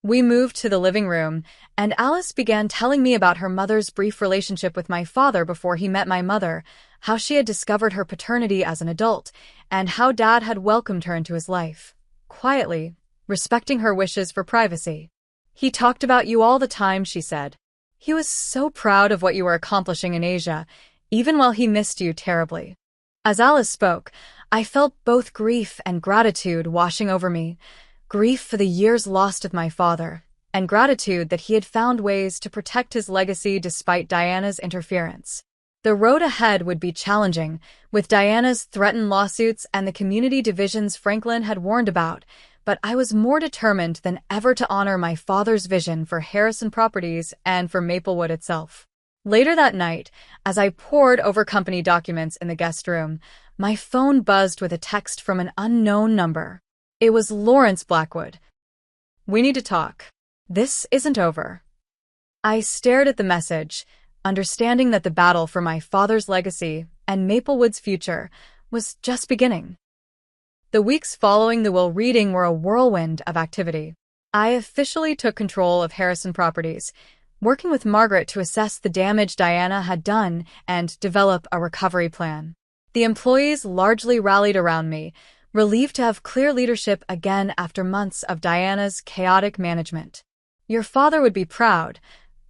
We moved to the living room, and Alice began telling me about her mother's brief relationship with my father before he met my mother, how she had discovered her paternity as an adult, and how Dad had welcomed her into his life, quietly, respecting her wishes for privacy. He talked about you all the time, she said. He was so proud of what you were accomplishing in Asia, even while he missed you terribly. As Alice spoke, I felt both grief and gratitude washing over me. Grief for the years lost with my father, and gratitude that he had found ways to protect his legacy despite Diana's interference. The road ahead would be challenging, with Diana's threatened lawsuits and the community divisions Franklin had warned about, but I was more determined than ever to honor my father's vision for Harrison Properties and for Maplewood itself. Later that night, as I pored over company documents in the guest room, my phone buzzed with a text from an unknown number. It was Lawrence Blackwood. We need to talk. This isn't over. I stared at the message, understanding that the battle for my father's legacy and Maplewood's future was just beginning. The weeks following the will reading were a whirlwind of activity. I officially took control of Harrison Properties, working with Margaret to assess the damage Diana had done and develop a recovery plan. The employees largely rallied around me, relieved to have clear leadership again after months of Diana's chaotic management. Your father would be proud,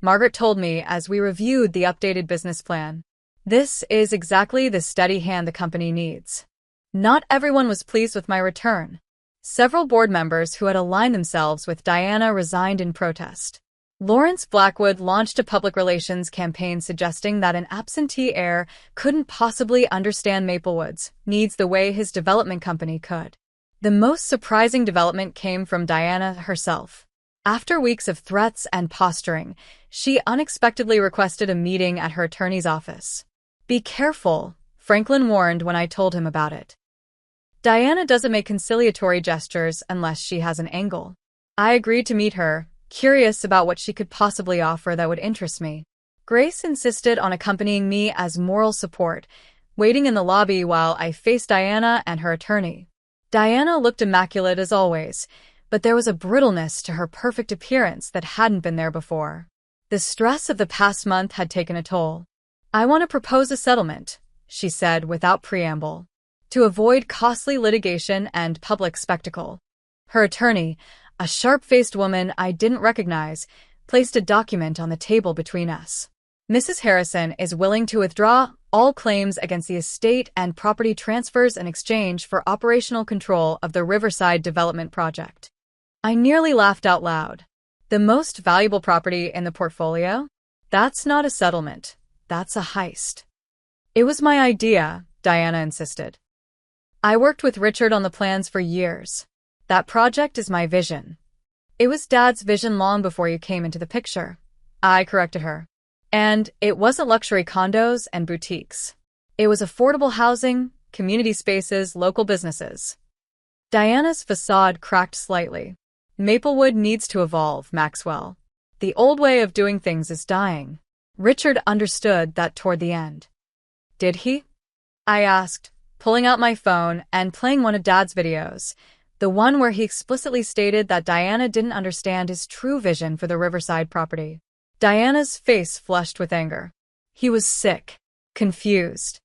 Margaret told me as we reviewed the updated business plan. This is exactly the steady hand the company needs. Not everyone was pleased with my return. Several board members who had aligned themselves with Diana resigned in protest. Lawrence Blackwood launched a public relations campaign suggesting that an absentee heir couldn't possibly understand Maplewood's needs the way his development company could. The most surprising development came from Diana herself. After weeks of threats and posturing, she unexpectedly requested a meeting at her attorney's office. Be careful, Franklin warned when I told him about it. Diana doesn't make conciliatory gestures unless she has an angle. I agreed to meet her, curious about what she could possibly offer that would interest me. Grace insisted on accompanying me as moral support, waiting in the lobby while I faced Diana and her attorney. Diana looked immaculate as always, but there was a brittleness to her perfect appearance that hadn't been there before. The stress of the past month had taken a toll. I want to propose a settlement, she said without preamble, to avoid costly litigation and public spectacle. Her attorney, a sharp-faced woman I didn't recognize, placed a document on the table between us. Mrs. Harrison is willing to withdraw all claims against the estate and property transfers in exchange for operational control of the Riverside Development Project. I nearly laughed out loud. The most valuable property in the portfolio? That's not a settlement. That's a heist. It was my idea, Diana insisted. I worked with Richard on the plans for years. That project is my vision. It was Dad's vision long before you came into the picture. I corrected her. And it wasn't luxury condos and boutiques. It was affordable housing, community spaces, local businesses. Diana's facade cracked slightly. Maplewood needs to evolve, Maxwell. The old way of doing things is dying. Richard understood that toward the end. Did he? I asked, pulling out my phone and playing one of Dad's videos. The one where he explicitly stated that Diana didn't understand his true vision for the Riverside property. Diana's face flushed with anger. He was sick, confused.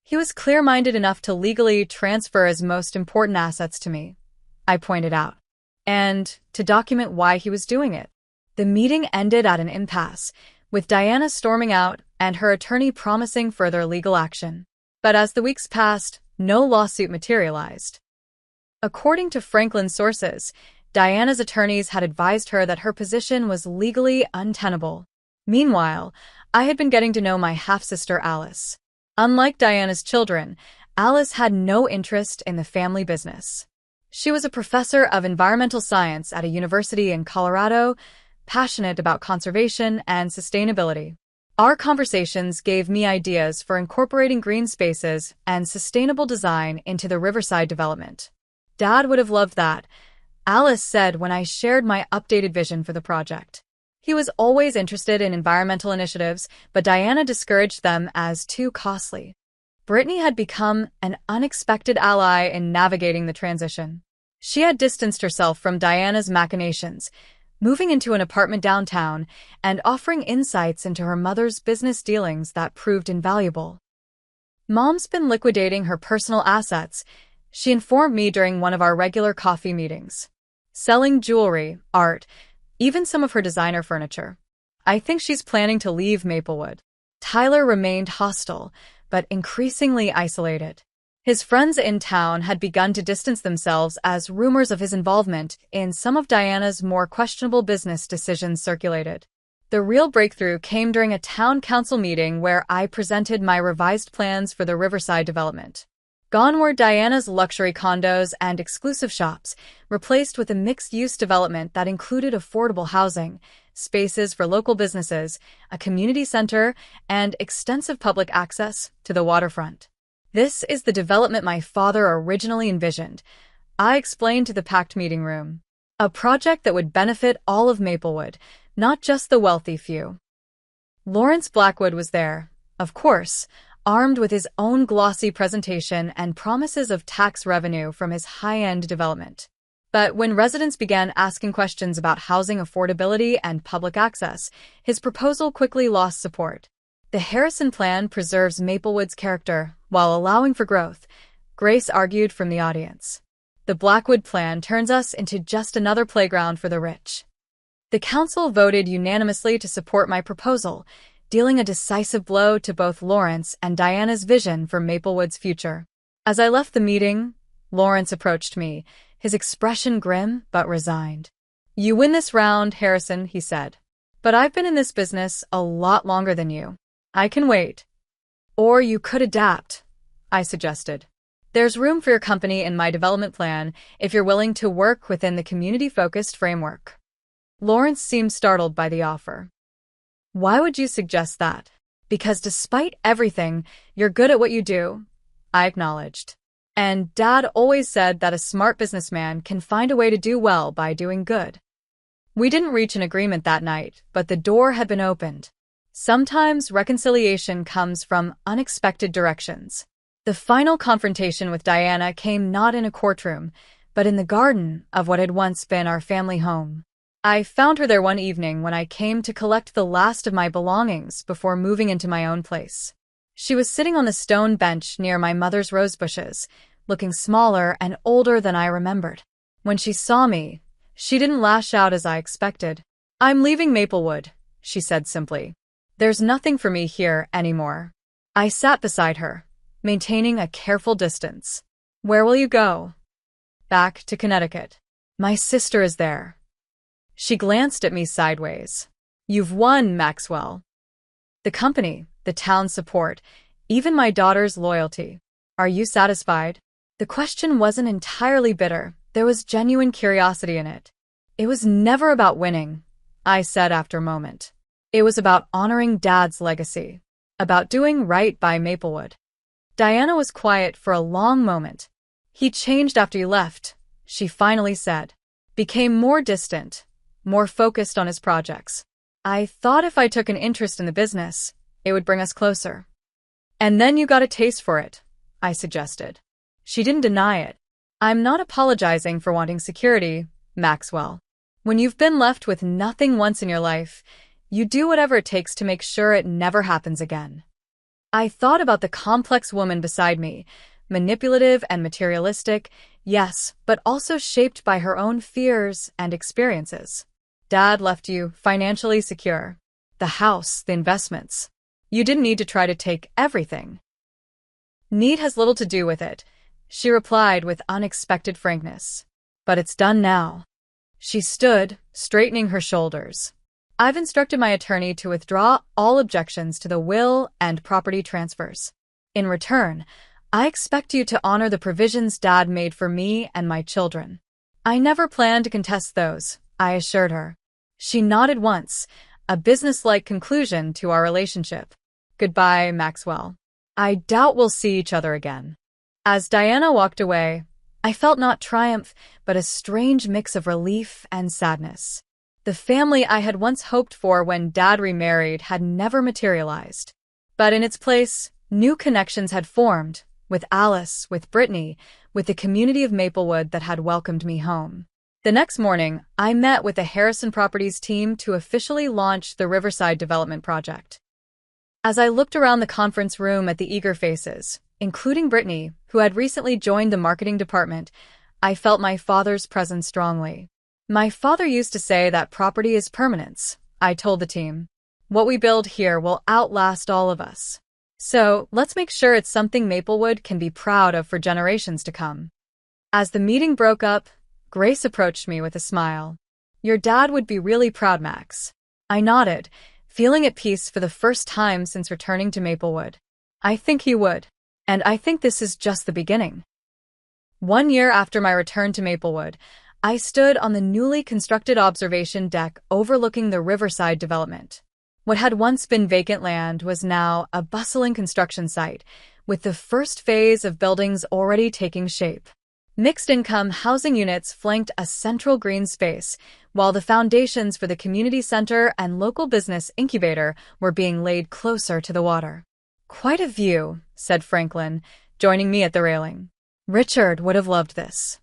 He was clear-minded enough to legally transfer his most important assets to me, I pointed out, and to document why he was doing it. The meeting ended at an impasse, with Diana storming out and her attorney promising further legal action. But as the weeks passed, no lawsuit materialized. According to Franklin's sources, Diana's attorneys had advised her that her position was legally untenable. Meanwhile, I had been getting to know my half-sister Alice. Unlike Diana's children, Alice had no interest in the family business. She was a professor of environmental science at a university in Colorado, passionate about conservation and sustainability. Our conversations gave me ideas for incorporating green spaces and sustainable design into the Riverside development. Dad would have loved that, Alice said when I shared my updated vision for the project. He was always interested in environmental initiatives, but Diana discouraged them as too costly. Brittany had become an unexpected ally in navigating the transition. She had distanced herself from Diana's machinations, moving into an apartment downtown and offering insights into her mother's business dealings that proved invaluable. Mom's been liquidating her personal assets, she informed me during one of our regular coffee meetings. Selling jewelry, art, even some of her designer furniture. I think she's planning to leave Maplewood. Tyler remained hostile, but increasingly isolated. His friends in town had begun to distance themselves as rumors of his involvement in some of Diana's more questionable business decisions circulated. The real breakthrough came during a town council meeting where I presented my revised plans for the Riverside development. Gone were Diana's luxury condos and exclusive shops, replaced with a mixed-use development that included affordable housing, spaces for local businesses, a community center, and extensive public access to the waterfront. This is the development my father originally envisioned, I explained to the packed meeting room. A project that would benefit all of Maplewood, not just the wealthy few. Lawrence Blackwood was there, of course, armed with his own glossy presentation and promises of tax revenue from his high-end development. But when residents began asking questions about housing affordability and public access, his proposal quickly lost support. The Harrison plan preserves Maplewood's character while allowing for growth, Grace argued from the audience. The Blackwood plan turns us into just another playground for the rich. The council voted unanimously to support my proposal, dealing a decisive blow to both Lawrence and Diana's vision for Maplewood's future. As I left the meeting, Lawrence approached me, his expression grim but resigned. "You win this round, Harrison," he said. "But I've been in this business a lot longer than you. I can wait." "Or you could adapt," I suggested. "There's room for your company in my development plan if you're willing to work within the community-focused framework." Lawrence seemed startled by the offer. "Why would you suggest that?" "Because despite everything, you're good at what you do," I acknowledged. "And Dad always said that a smart businessman can find a way to do well by doing good." We didn't reach an agreement that night, but the door had been opened. Sometimes reconciliation comes from unexpected directions. The final confrontation with Diana came not in a courtroom, but in the garden of what had once been our family home. I found her there one evening when I came to collect the last of my belongings before moving into my own place. She was sitting on the stone bench near my mother's rose bushes, looking smaller and older than I remembered. When she saw me, she didn't lash out as I expected. "I'm leaving Maplewood," she said simply. "There's nothing for me here anymore." I sat beside her, maintaining a careful distance. "Where will you go?" "Back to Connecticut. My sister is there." She glanced at me sideways. "You've won, Maxwell. The company, the town's support, even my daughter's loyalty. Are you satisfied?" The question wasn't entirely bitter. There was genuine curiosity in it. "It was never about winning," I said after a moment. "It was about honoring Dad's legacy, about doing right by Maplewood." Diana was quiet for a long moment. "He changed after you left," she finally said. "Became more distant, more focused on his projects. I thought if I took an interest in the business, it would bring us closer." "And then you got a taste for it," I suggested. She didn't deny it. I'm not apologizing for wanting security, Maxwell. When you've been left with nothing once in your life, you do whatever it takes to make sure it never happens again. I thought about the complex woman beside me, manipulative and materialistic, yes, but also shaped by her own fears and experiences. Dad left you financially secure. The house, the investments. You didn't need to try to take everything. Need has little to do with it, she replied with unexpected frankness. But it's done now. She stood, straightening her shoulders. I've instructed my attorney to withdraw all objections to the will and property transfers. In return, I expect you to honor the provisions Dad made for me and my children. I never plan to contest those, I assured her. She nodded once, a businesslike conclusion to our relationship. Goodbye, Maxwell. I doubt we'll see each other again. As Diana walked away, I felt not triumph, but a strange mix of relief and sadness. The family I had once hoped for when Dad remarried had never materialized. But in its place, new connections had formed, with Alice, with Brittany, with the community of Maplewood that had welcomed me home. The next morning, I met with the Harrison Properties team to officially launch the Riverside Development Project. As I looked around the conference room at the eager faces, including Brittany, who had recently joined the marketing department, I felt my father's presence strongly. My father used to say that property is permanence, I told the team. What we build here will outlast all of us. So, let's make sure it's something Maplewood can be proud of for generations to come. As the meeting broke up, Grace approached me with a smile. Your dad would be really proud, Max. I nodded, feeling at peace for the first time since returning to Maplewood. I think he would. And I think this is just the beginning. 1 year after my return to Maplewood, I stood on the newly constructed observation deck overlooking the Riverside development. What had once been vacant land was now a bustling construction site, with the first phase of buildings already taking shape. Mixed-income housing units flanked a central green space, while the foundations for the community center and local business incubator were being laid closer to the water. Quite a view, said Franklin, joining me at the railing. Richard would have loved this.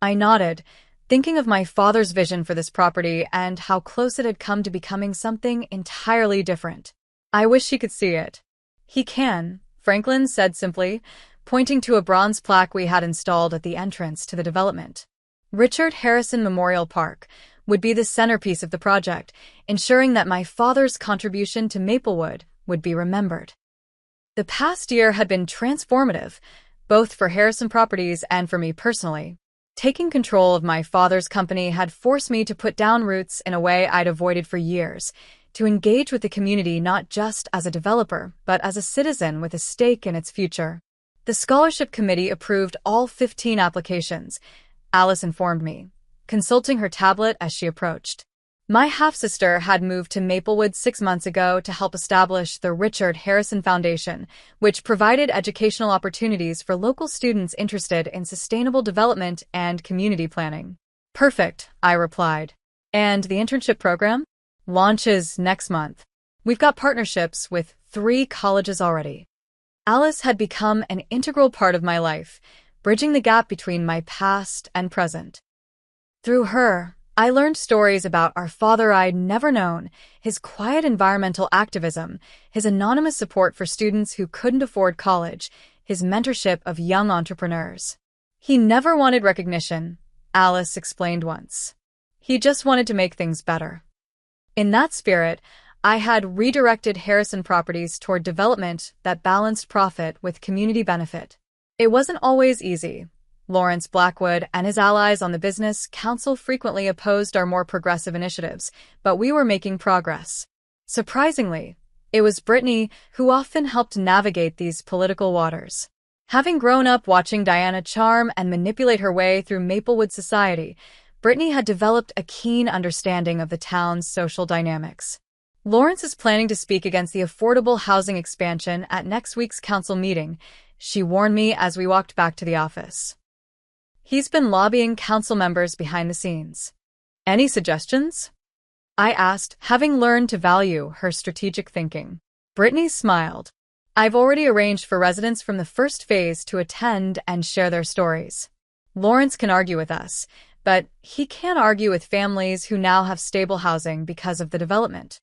I nodded, thinking of my father's vision for this property and how close it had come to becoming something entirely different. I wish he could see it. He can, Franklin said simply, pointing to a bronze plaque we had installed at the entrance to the development. Richard Harrison Memorial Park would be the centerpiece of the project, ensuring that my father's contribution to Maplewood would be remembered. The past year had been transformative, both for Harrison Properties and for me personally. Taking control of my father's company had forced me to put down roots in a way I'd avoided for years, to engage with the community not just as a developer, but as a citizen with a stake in its future. The scholarship committee approved all 15 applications, Alice informed me, consulting her tablet as she approached. My half-sister had moved to Maplewood 6 months ago to help establish the Richard Harrison Foundation, which provided educational opportunities for local students interested in sustainable development and community planning. Perfect, I replied. And the internship program? Launches next month. We've got partnerships with 3 colleges already. Alice had become an integral part of my life, bridging the gap between my past and present. Through her, I learned stories about our father I'd never known, his quiet environmental activism, his anonymous support for students who couldn't afford college, his mentorship of young entrepreneurs. He never wanted recognition, Alice explained once. He just wanted to make things better. In that spirit, I had redirected Harrison Properties toward development that balanced profit with community benefit. It wasn't always easy. Lawrence Blackwood and his allies on the business council frequently opposed our more progressive initiatives, but we were making progress. Surprisingly, it was Brittany who often helped navigate these political waters. Having grown up watching Diana charm and manipulate her way through Maplewood society, Brittany had developed a keen understanding of the town's social dynamics. Lawrence is planning to speak against the affordable housing expansion at next week's council meeting, she warned me as we walked back to the office. He's been lobbying council members behind the scenes. Any suggestions? I asked, having learned to value her strategic thinking. Brittany smiled. I've already arranged for residents from the first phase to attend and share their stories. Lawrence can argue with us, but he can't argue with families who now have stable housing because of the development.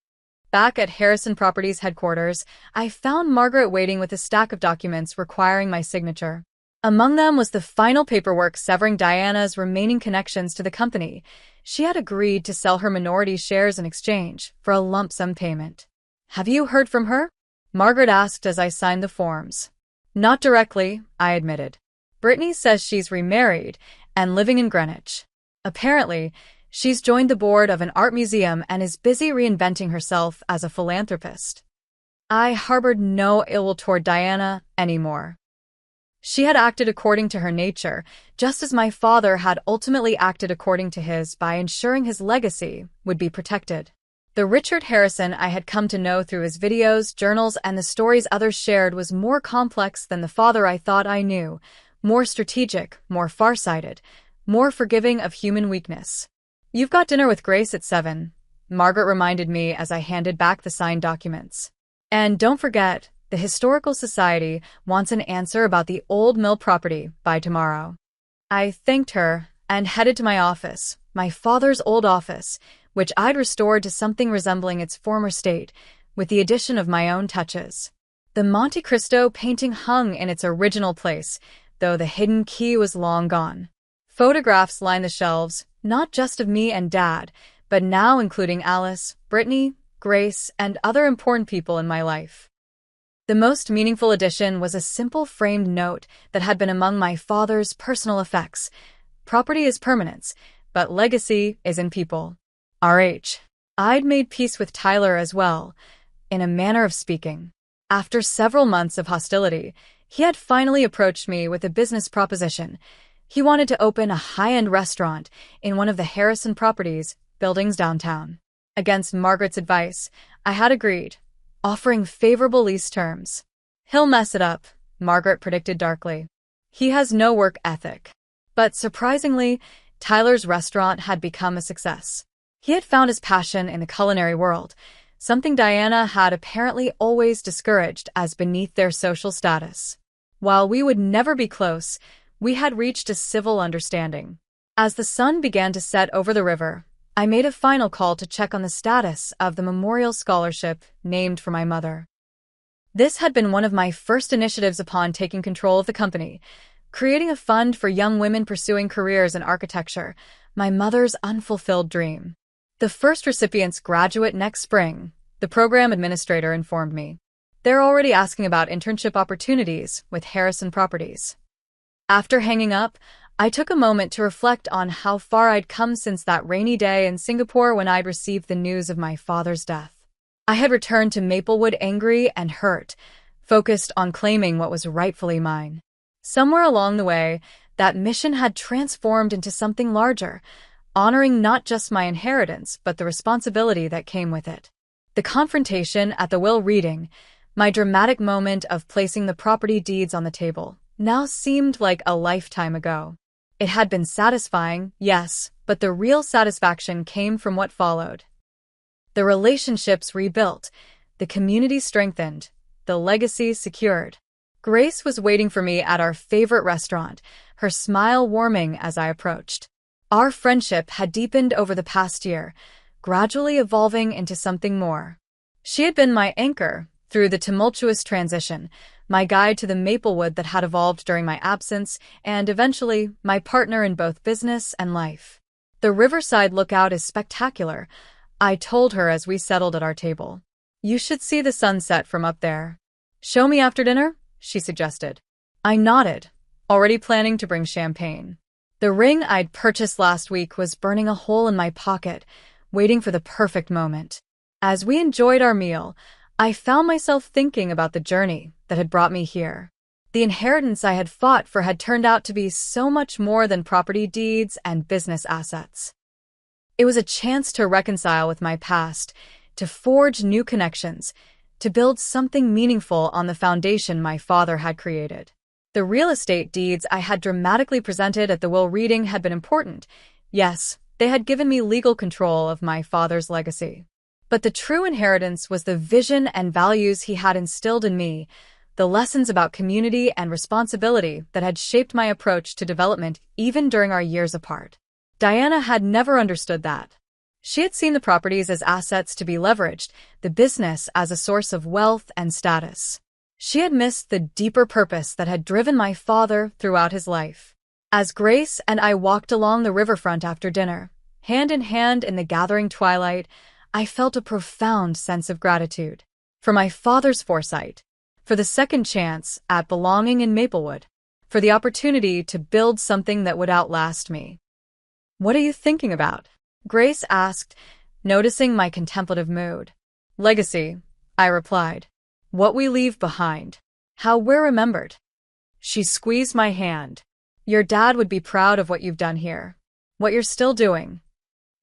Back at Harrison Properties headquarters, I found Margaret waiting with a stack of documents requiring my signature. Among them was the final paperwork severing Diana's remaining connections to the company. She had agreed to sell her minority shares in exchange for a lump sum payment. "Have you heard from her?" Margaret asked as I signed the forms. "Not directly," I admitted. "Brittany says she's remarried and living in Greenwich. Apparently, she's joined the board of an art museum and is busy reinventing herself as a philanthropist." I harbored no ill will toward Diana anymore. She had acted according to her nature, just as my father had ultimately acted according to his by ensuring his legacy would be protected. The Richard Harrison I had come to know through his videos, journals, and the stories others shared was more complex than the father I thought I knew, more strategic, more farsighted, more forgiving of human weakness. "You've got dinner with Grace at 7, Margaret reminded me as I handed back the signed documents. "And don't forget, the Historical Society wants an answer about the old mill property by tomorrow." I thanked her and headed to my office, my father's old office, which I'd restored to something resembling its former state, with the addition of my own touches. The Monte Cristo painting hung in its original place, though the hidden key was long gone. Photographs lined the shelves, not just of me and Dad, but now including Alice, Brittany, Grace, and other important people in my life. The most meaningful addition was a simple framed note that had been among my father's personal effects. "Property is permanence, but legacy is in people. R.H." I'd made peace with Tyler as well, in a manner of speaking. After several months of hostility, he had finally approached me with a business proposition. He wanted to open a high-end restaurant in one of the Harrison Properties buildings downtown. Against Margaret's advice, I had agreed, offering favorable lease terms. "He'll mess it up," Margaret predicted darkly. "He has no work ethic." But surprisingly, Tyler's restaurant had become a success. He had found his passion in the culinary world, something Diana had apparently always discouraged as beneath their social status. While we would never be close, we had reached a civil understanding. As the sun began to set over the river, I made a final call to check on the status of the memorial scholarship named for my mother. This had been one of my first initiatives upon taking control of the company, creating a fund for young women pursuing careers in architecture, my mother's unfulfilled dream. The first recipients graduate next spring, the program administrator informed me. They're already asking about internship opportunities with Harrison Properties. After hanging up, I took a moment to reflect on how far I'd come since that rainy day in Singapore when I'd received the news of my father's death. I had returned to Maplewood angry and hurt, focused on claiming what was rightfully mine. Somewhere along the way, that mission had transformed into something larger, honoring not just my inheritance but the responsibility that came with it. The confrontation at the will reading, my dramatic moment of placing the property deeds on the table, now seemed like a lifetime ago. It had been satisfying, yes, but the real satisfaction came from what followed. The relationships rebuilt, the community strengthened, the legacy secured. Grace was waiting for me at our favorite restaurant, her smile warming as I approached. Our friendship had deepened over the past year, gradually evolving into something more. She had been my anchor through the tumultuous transition, my guide to the Maplewood that had evolved during my absence, and eventually my partner in both business and life. "The riverside lookout is spectacular," I told her as we settled at our table. "You should see the sunset from up there." "Show me after dinner?" she suggested. I nodded, already planning to bring champagne. The ring I'd purchased last week was burning a hole in my pocket, waiting for the perfect moment. As we enjoyed our meal, I found myself thinking about the journey that had brought me here. The inheritance I had fought for had turned out to be so much more than property deeds and business assets. It was a chance to reconcile with my past, to forge new connections, to build something meaningful on the foundation my father had created. The real estate deeds I had dramatically presented at the will reading had been important. Yes, they had given me legal control of my father's legacy. But the true inheritance was the vision and values he had instilled in me, the lessons about community and responsibility that had shaped my approach to development even during our years apart. Diana had never understood that. She had seen the properties as assets to be leveraged, the business as a source of wealth and status. She had missed the deeper purpose that had driven my father throughout his life. As Grace and I walked along the riverfront after dinner, hand in hand in the gathering twilight, I felt a profound sense of gratitude. For my father's foresight, for the second chance at belonging in Maplewood, for the opportunity to build something that would outlast me. "What are you thinking about?" Grace asked, noticing my contemplative mood. "Legacy," I replied. "What we leave behind. How we're remembered." She squeezed my hand. "Your dad would be proud of what you've done here. What you're still doing."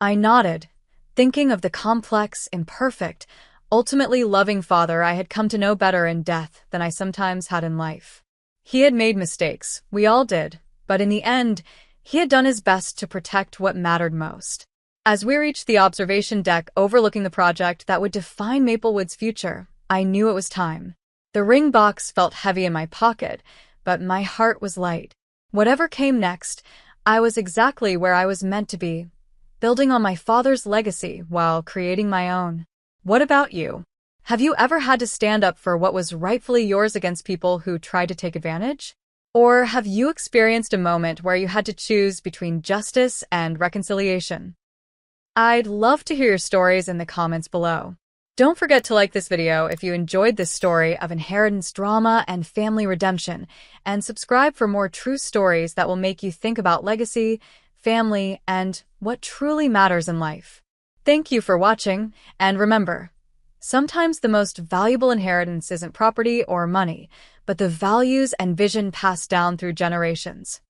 I nodded, thinking of the complex, imperfect, ultimately loving father I had come to know better in death than I sometimes had in life. He had made mistakes, we all did, but in the end, he had done his best to protect what mattered most. As we reached the observation deck overlooking the project that would define Maplewood's future, I knew it was time. The ring box felt heavy in my pocket, but my heart was light. Whatever came next, I was exactly where I was meant to be, building on my father's legacy while creating my own. What about you? Have you ever had to stand up for what was rightfully yours against people who tried to take advantage? Or have you experienced a moment where you had to choose between justice and reconciliation? I'd love to hear your stories in the comments below. Don't forget to like this video if you enjoyed this story of inheritance drama and family redemption, and subscribe for more true stories that will make you think about legacy, family, and what truly matters in life. Thank you for watching, and remember, sometimes the most valuable inheritance isn't property or money, but the values and vision passed down through generations.